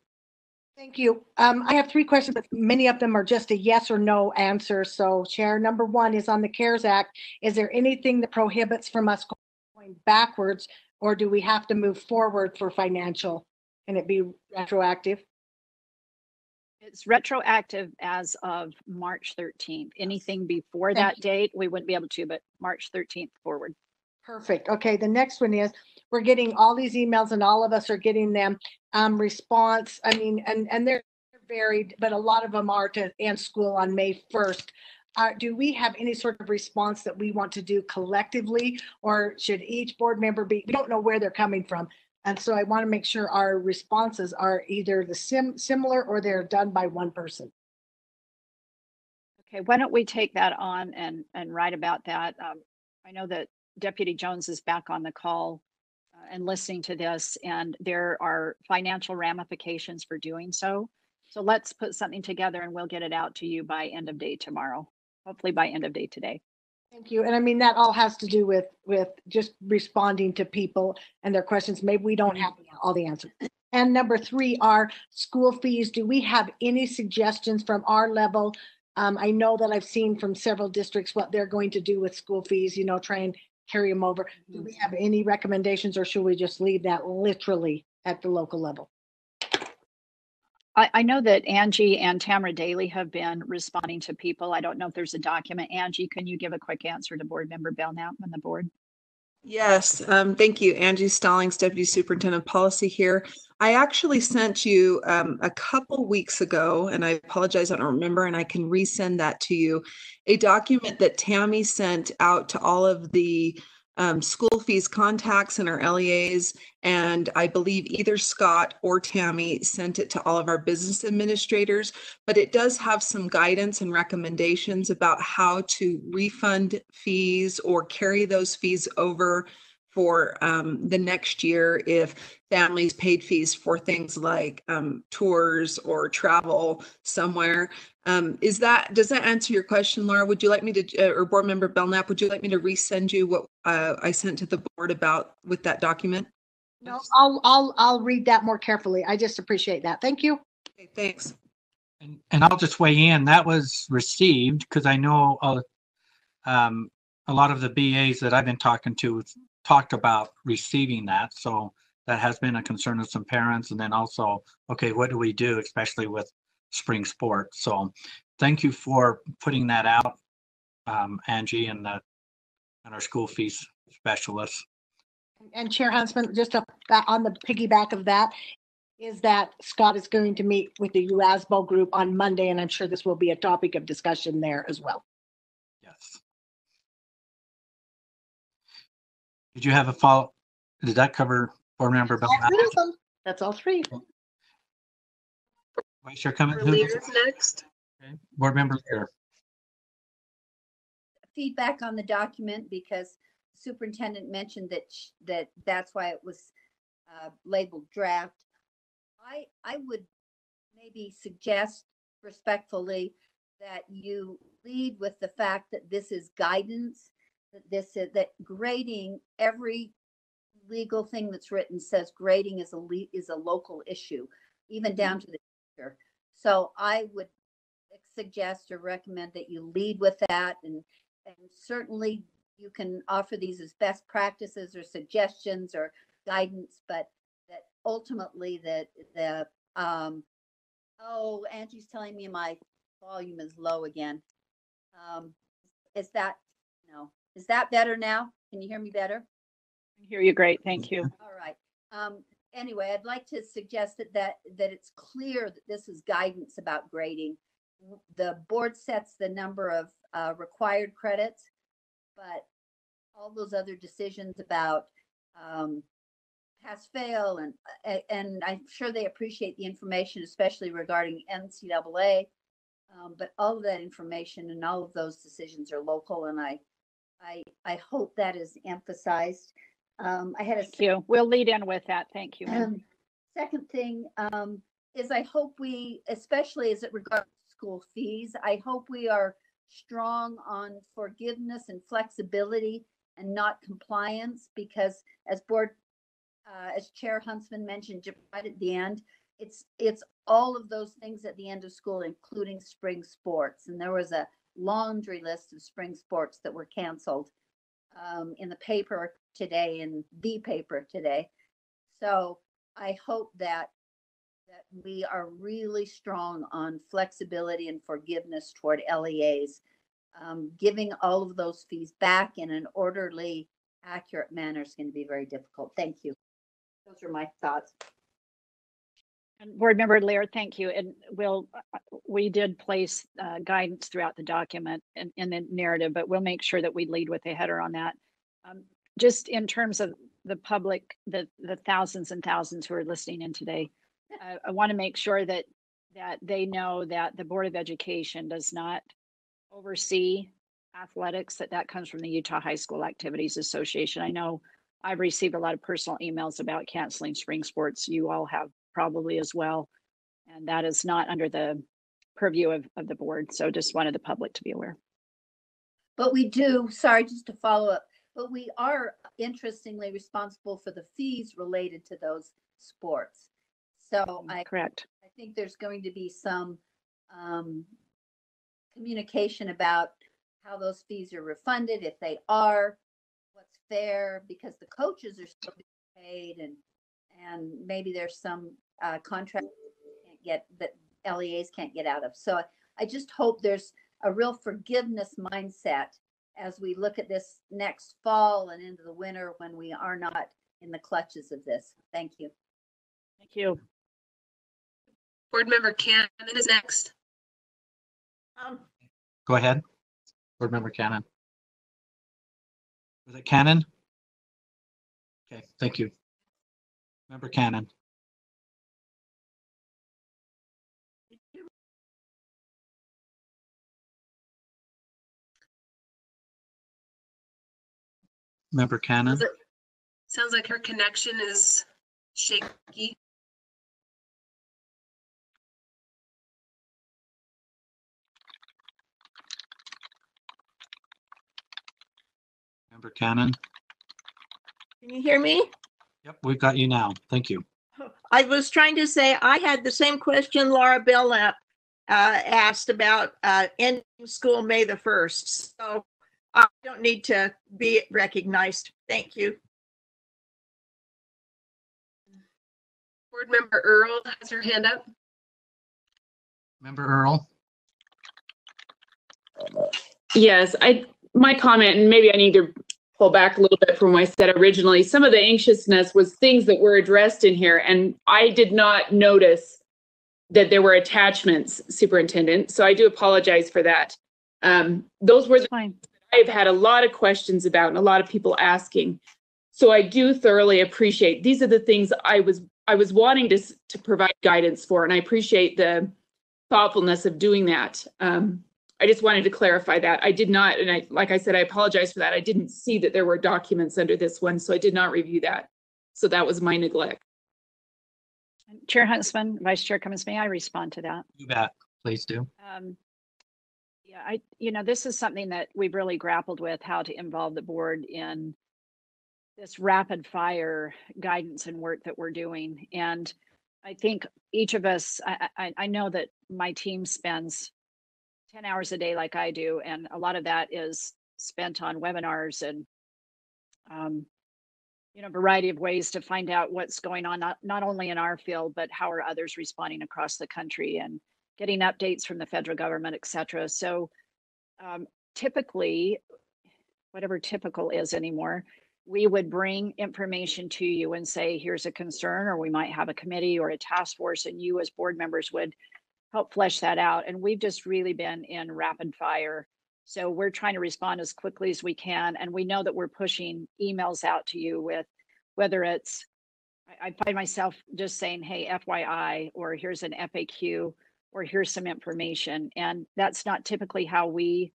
Thank you. I have 3 questions, but many of them are just a yes or no answer. So Chair, number 1 is on the CARES Act. Is there anything that prohibits from us going backwards, or do we have to move forward for financial? Can it be retroactive? It's retroactive as of March 13th. Anything before that date, we wouldn't be able to, but March 13th forward. Perfect. Okay, the next one is, we're getting all these emails and all of us are getting them response. I mean, and they're varied, but a lot of them are to end school on May 1st. Do we have any sort of response that we want to do collectively, or should each board member be, we don't know where they're coming from. And so I want to make sure our responses are either the similar or they're done by one person. Okay, why don't we take that on and write about that? I know that Deputy Jones is back on the call and listening to this, and there are financial ramifications for doing so. So let's put something together and we'll get it out to you by end of day tomorrow, hopefully by end of day today. Thank you. And I mean, that all has to do with just responding to people and their questions. Maybe we don't have all the answers. And number 3 are school fees. Do we have any suggestions from our level? I know that I've seen from several districts what they're going to do with school fees, you know, try and carry them over. Do we have any recommendations, or should we just leave that literally at the local level? I know that Angie and Tamara Daly have been responding to people. I don't know if there's a document. Angie, can you give a quick answer to Board Member Belknap and the board? Yes, thank you. Angie Stallings, Deputy Superintendent Policy here. I actually sent you a couple weeks ago, and I apologize, I don't remember, and I can resend that to you, a document that Tammy sent out to all of the school fees contacts in our LEAs, and I believe either Scott or Tammy sent it to all of our business administrators, but it does have some guidance and recommendations about how to refund fees or carry those fees over for the next year if families paid fees for things like tours or travel somewhere. Does that answer your question, Laura? Would you like me to, or Board Member Belknap, would you like me to resend you what I sent to the board about with that document? No, I'll read that more carefully. I just appreciate that. Thank you. Okay, thanks. And I'll just weigh in. That was received because I know a lot of the BAs that I've been talking to talked about receiving that. So that has been a concern of some parents. And then also, okay, what do we do, especially with spring sports? So thank you for putting that out, Angie, and our school fees specialists. And Chair Huntsman, just on the piggyback of that, is that Scott is going to meet with the UASBO group on Monday, and I'm sure this will be a topic of discussion there as well. Yes. Did you have a follow? Did that cover Board Member Belknap? That's all three. Vice Chair Cummins? Lear's next. Okay. Board Member Lear. Feedback on the document, because Superintendent mentioned that's why it was labeled draft. I would maybe suggest respectfully that you lead with the fact that this is guidance, that grading, every legal thing that's written says grading is a local issue, even down to the teacher. So I would suggest or recommend that you lead with that, and certainly you can offer these as best practices or suggestions or guidance, but that ultimately Angie's telling me my volume is low again. Is that better now? Can you hear me better? I hear you great. Thank you. All right. Anyway, I'd like to suggest that it's clear that this is guidance about grading. The board sets the number of required credits, but all those other decisions about pass fail, and I'm sure they appreciate the information, especially regarding NCAA. But all of that information and all of those decisions are local, and I hope that is emphasized. Thank you. We'll lead in with that. Thank you. Second thing is I hope we, especially as it regards school fees, I hope we are strong on forgiveness and flexibility and not compliance, because as Chair Huntsman mentioned right at the end, it's all of those things at the end of school, including spring sports. And there was a laundry list of spring sports that were canceled in the paper today, So I hope that we are really strong on flexibility and forgiveness toward LEAs. Giving all of those fees back in an orderly, accurate manner is going to be very difficult. Thank you. Those are my thoughts. And Board Member Lear, thank you. And we did place guidance throughout the document and in the narrative, but we'll make sure that we lead with a header on that. Just in terms of the public, the thousands and thousands who are listening in today, I want to make sure that they know that the Board of Education does not oversee athletics, that comes from the Utah High School Activities Association. I know I've received a lot of personal emails about canceling spring sports. You all have probably as well. And that is not under the purview of the board. So just wanted the public to be aware. But we do, sorry, just to follow up, but we are interestingly responsible for the fees related to those sports. So Correct. I think there's going to be some communication about how those fees are refunded, if they are, what's fair, because the coaches are still being paid, and maybe there's some contract that LEAs can't get out of. So I just hope there's a real forgiveness mindset as we look at this next fall and into the winter when we are not in the clutches of this. Thank you. Thank you. Board Member Cannon is next. Go ahead. Board Member Cannon. Was it Cannon? Okay, thank you. Member Cannon. Member Cannon. Sounds like her connection is shaky. Member Cannon. Can you hear me? Yep, we've got you now. Thank you. I was trying to say I had the same question Laura Bell asked about ending school May the 1st. So I don't need to be recognized. Thank you. Board Member Earl has her hand up. Member Earl. Yes, my comment, and maybe I need to pull back a little bit from what I said originally. Some of the anxiousness was things that were addressed in here, and I did not notice that there were attachments, Superintendent. So I do apologize for that. Those were the things that I've had a lot of questions about and a lot of people asking. So I do thoroughly appreciate, these are the things I was wanting to provide guidance for, and I appreciate the thoughtfulness of doing that. I just wanted to clarify that. I did not, and like I said, I apologize for that. I didn't see that there were documents under this one, so I did not review that. So that was my neglect. Chair Huntsman, Vice Chair Cummins, may I respond to that? You bet. Please do. Yeah, this is something that we've really grappled with, how to involve the board in this rapid fire guidance and work that we're doing. And I think each of us, I know that my team spends 10 hours a day like I do, and a lot of that is spent on webinars and a variety of ways to find out what's going on, not only in our field, but how are others responding across the country and getting updates from the federal government, et cetera. So typically, whatever typical is anymore, we would bring information to you and say, here's a concern, or we might have a committee or a task force, and you as board members would help flesh that out. And we've just really been in rapid fire. So we're trying to respond as quickly as we can. And we know that we're pushing emails out to you with, whether it's, I find myself just saying, hey, FYI, or here's an FAQ, or here's some information. And that's not typically how we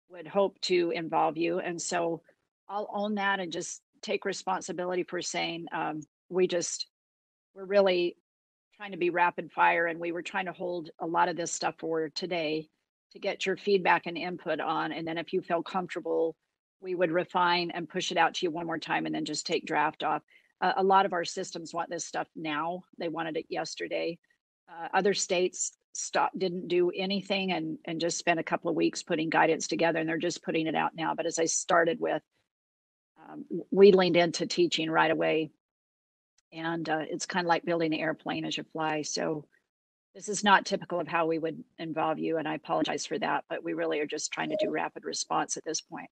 would hope to involve you. And so I'll own that and just take responsibility for saying, we're really trying to be rapid fire, and we were trying to hold a lot of this stuff for today to get your feedback and input on. And then if you feel comfortable, we would refine and push it out to you one more time and then just take draft off. A lot of our systems want this stuff now. They wanted it yesterday. Other states didn't do anything and just spent a couple of weeks putting guidance together, and they're just putting it out now. But as I started with, we leaned into teaching right away. And it's kind of like building an airplane as you fly. So this is not typical of how we would involve you, and I apologize for that, but we really are just trying to do rapid response at this point.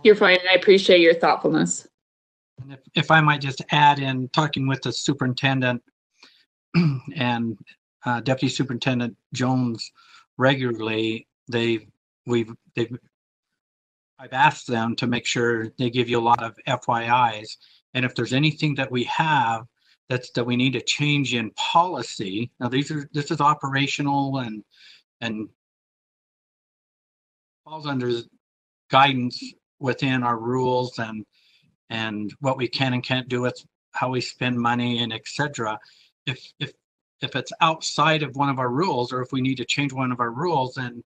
You're fine, and I appreciate your thoughtfulness. And if I might just add, in talking with the superintendent and Deputy Superintendent Jones regularly, I've asked them to make sure they give you a lot of FYIs. And if there's anything that we have that we need to change in policy, now this is operational and falls under guidance within our rules and what we can and can't do with how we spend money and etc. If it's outside of one of our rules, or if we need to change one of our rules, then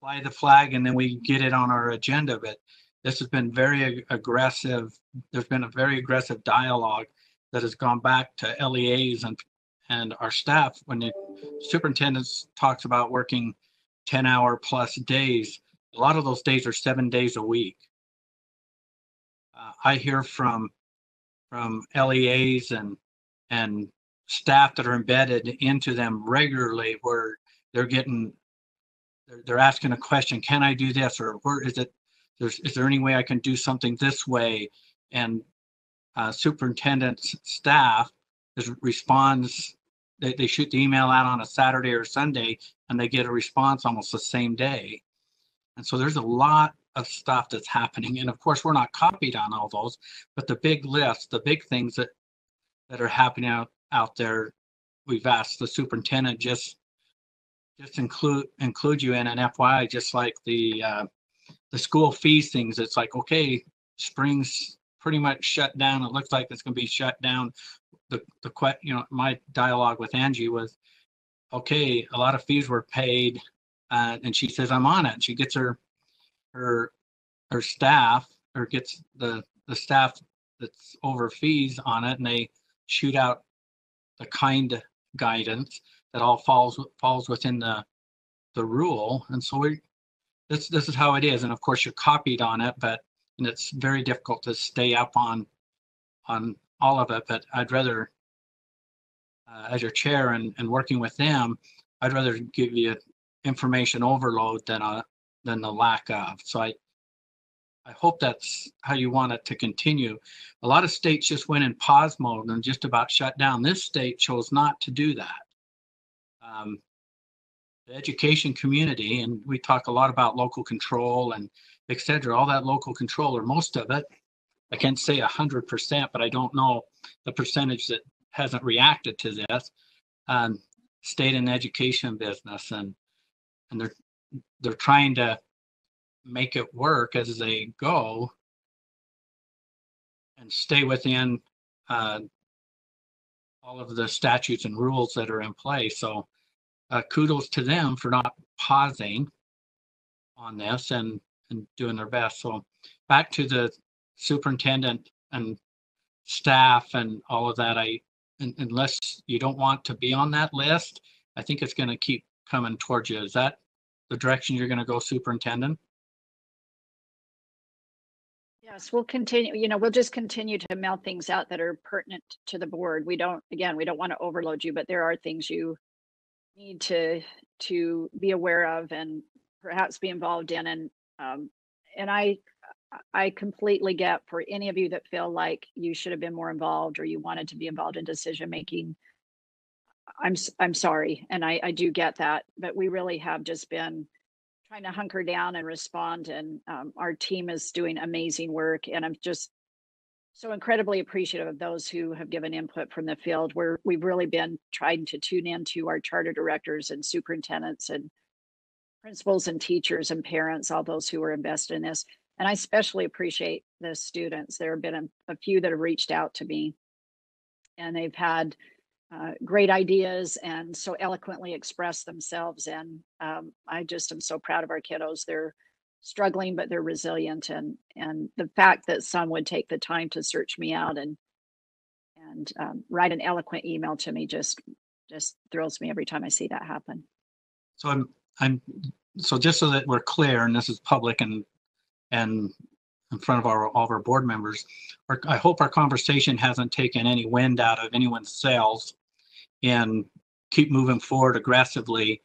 fly the flag and then we get it on our agenda. But this has been very aggressive. There's been a very aggressive dialogue that has gone back to LEAs and our staff. When the superintendent talks about working 10-hour plus days, a lot of those days are 7 days a week. I hear from LEAs and staff that are embedded into them regularly, where they're asking a question, can I do this, or where is it? Is there any way I can do something this way? And superintendent's staff responds. They shoot the email out on a Saturday or Sunday, and they get a response almost the same day. And so there's a lot of stuff that's happening. And of course, we're not copied on all those, but the big list, the big things that are happening out there, we've asked the superintendent just include you in an FYI, just like the school fees things. It's like, okay, spring's pretty much shut down. It looks like it's going to be shut down. My dialogue with Angie was, okay, a lot of fees were paid, and she says, I'm on it. And she gets her staff, or gets the staff that's over fees on it, and they shoot out the kind guidance that all falls within the rule. And so this is how it is. And of course, you're copied on it, and it's very difficult to stay up on all of it. But I'd rather, as your chair and working with them, I'd rather give you information overload than the lack of. So I hope that's how you want it to continue. A lot of states just went in pause mode and just about shut down. This state chose not to do that. The education community, and we talk a lot about local control and et cetera, all that local control, or most of it, I can't say 100%, but I don't know the percentage that hasn't reacted to this, stayed in the education business, and they're trying to make it work as they go and stay within all of the statutes and rules that are in place. So kudos to them for not pausing on this and doing their best. So back to the superintendent and staff and all of that, unless you don't want to be on that list, I think it's going to keep coming towards you. Is that the direction you're going to go, superintendent? Yes, we'll continue. We'll just continue to mail things out that are pertinent to the board. We don't want to overload you, but there are things you need to be aware of and perhaps be involved in. And I completely get, for any of you that feel like you should have been more involved or you wanted to be involved in decision making, I'm sorry, and I do get that, but we really have just been trying to hunker down and respond, and our team is doing amazing work, and I'm just so incredibly appreciative of those who have given input from the field. We've really been trying to tune into our charter directors and superintendents and principals and teachers and parents, all those who are invested in this. And I especially appreciate the students. There have been a few that have reached out to me, and they've had great ideas and so eloquently expressed themselves. And I just am so proud of our kiddos. They're struggling, but they're resilient. And the fact that some would take the time to search me out and write an eloquent email to me just thrills me every time I see that happen. So so just so that we're clear, and this is public and in front of all of our board members, I hope our conversation hasn't taken any wind out of anyone's sails, and keep moving forward aggressively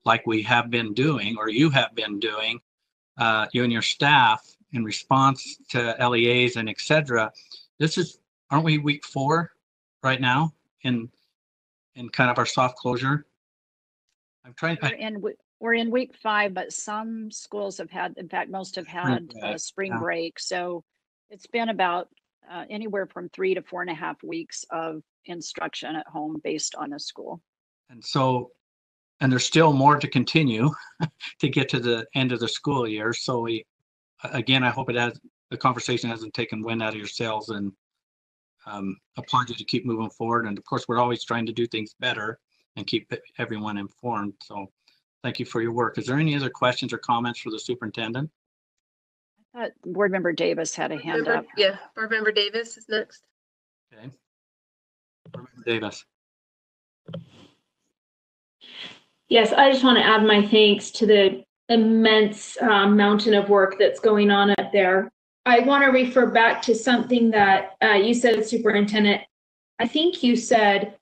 like we have been doing, or you have been doing, you and your staff, in response to LEAs and et cetera. Aren't we week 4 right now in kind of our soft closure? We're in week 5, but some schools have had, in fact, most have had a spring break. So it's been about anywhere from 3 to 4.5 weeks of instruction at home based on the school. And there's still more to continue to get to the end of the school year. So I hope the conversation hasn't taken wind out of your sails, and applaud you to keep moving forward. And of course, we're always trying to do things better and keep everyone informed. So thank you for your work. Is there any other questions or comments for the superintendent? I thought Board Member Davis had a hand up. Yeah, Board Member Davis is next. Okay. Board Member Davis. Yes, I just want to add my thanks to the immense mountain of work that's going on out there. I want to refer back to something that you said, Superintendent. I think you said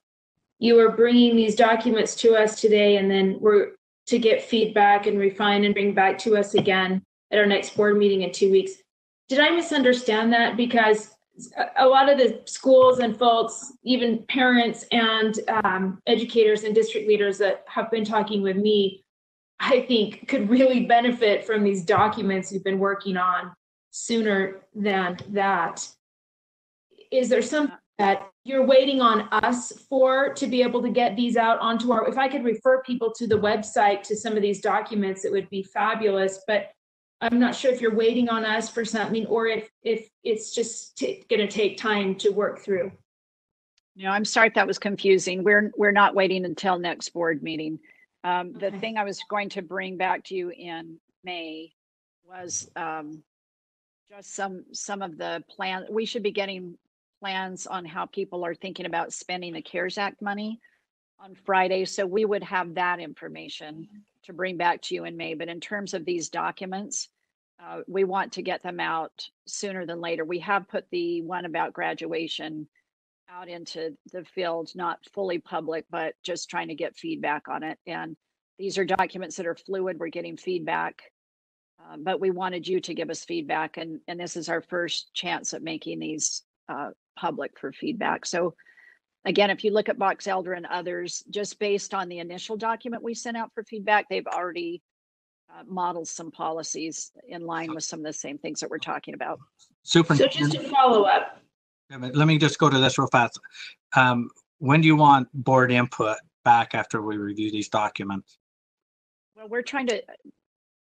you were bringing these documents to us today, and then we're to get feedback and refine and bring back to us again at our next board meeting in 2 weeks. Did I misunderstand that? Because a lot of the schools and folks, even parents and educators and district leaders that have been talking with me, I think, could really benefit from these documents you've been working on sooner than that. Is there something that you're waiting on us for to be able to get these out onto our, if I could refer people to the website to some of these documents, it would be fabulous. But I'm not sure if you're waiting on us for something or if it's just going to take time to work through. No, I'm sorry if that was confusing. We're not waiting until next board meeting. The Okay. thing I was going to bring back to you in May was just some of the plan. We should be getting plans on how people are thinking about spending the CARES Act money on Friday. So we would have that information to bring back to you in May. But in terms of these documents, we want to get them out sooner than later. We have put the one about graduation out into the field, not fully public, but just trying to get feedback on it. And these are documents that are fluid. We're getting feedback, but we wanted you to give us feedback. And this is our first chance at making these public for feedback. So again, if you look at Box Elder and others, just based on the initial document we sent out for feedback, they've already modeled some policies in line with some of the same things that we're talking about. So just to follow up. Let me just go to this real fast. When do you want board input back after we review these documents? Well, we're trying to,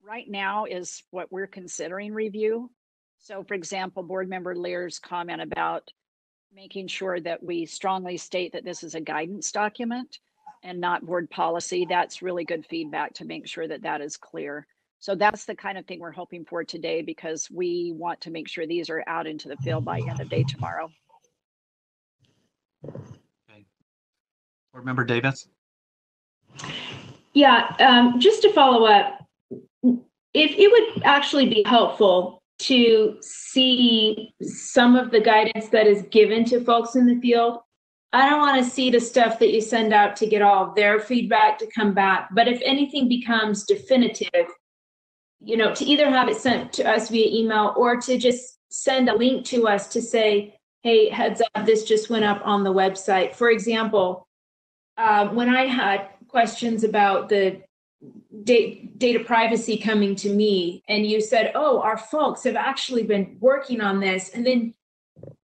right now is what we're considering review. So for example, board member Lear's comment about making sure that we strongly state that this is a guidance document and not board policy. That's really good feedback to make sure that that is clear. So that's the kind of thing we're hoping for today, because we want to make sure these are out into the field by end of day tomorrow. Okay. Board member Davis? Yeah, just to follow up, if it would actually be helpful to see some of the guidance that is given to folks in the field. I don't want to see the stuff that you send out to get all of their feedback to come back, but if anything becomes definitive, you know, to either have it sent to us via email or to just send a link to us to say, hey, heads up, this just went up on the website. For example, when I had questions about the data privacy coming to me and you said, oh, our folks have actually been working on this. And then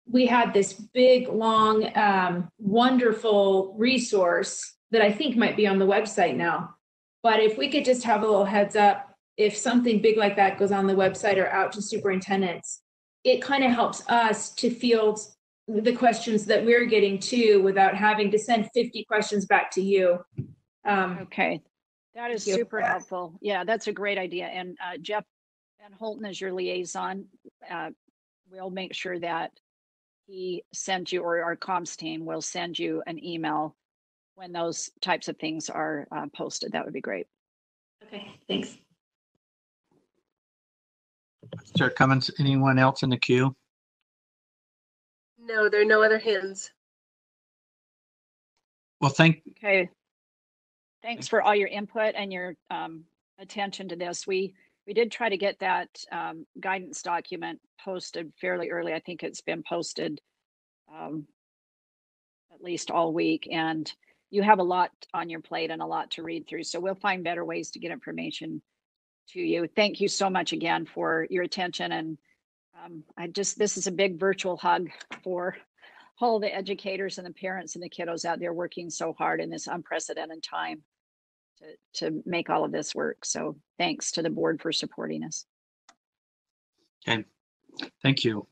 we had this big, long, wonderful resource that I think might be on the website now. But if we could just have a little heads up, if something big like that goes on the website or out to superintendents, it kind of helps us to field the questions that we're getting too without having to send 50 questions back to you. Okay. That is super helpful. Yeah, that's a great idea. And Jeff Van Holten is your liaison. We'll make sure that he sends you, or our comms team will send you an email when those types of things are posted. That would be great. Okay, thanks. Mr. Cummins, anyone else in the queue? No, there are no other hands. Well, Okay. Thanks for all your input and your attention to this. We did try to get that guidance document posted fairly early. I think it's been posted at least all week, and you have a lot on your plate and a lot to read through. So we'll find better ways to get information to you. Thank you so much again for your attention. And this is a big virtual hug for all the educators and the parents and the kiddos out there working so hard in this unprecedented time to make all of this work. So thanks to the board for supporting us. Okay, thank you.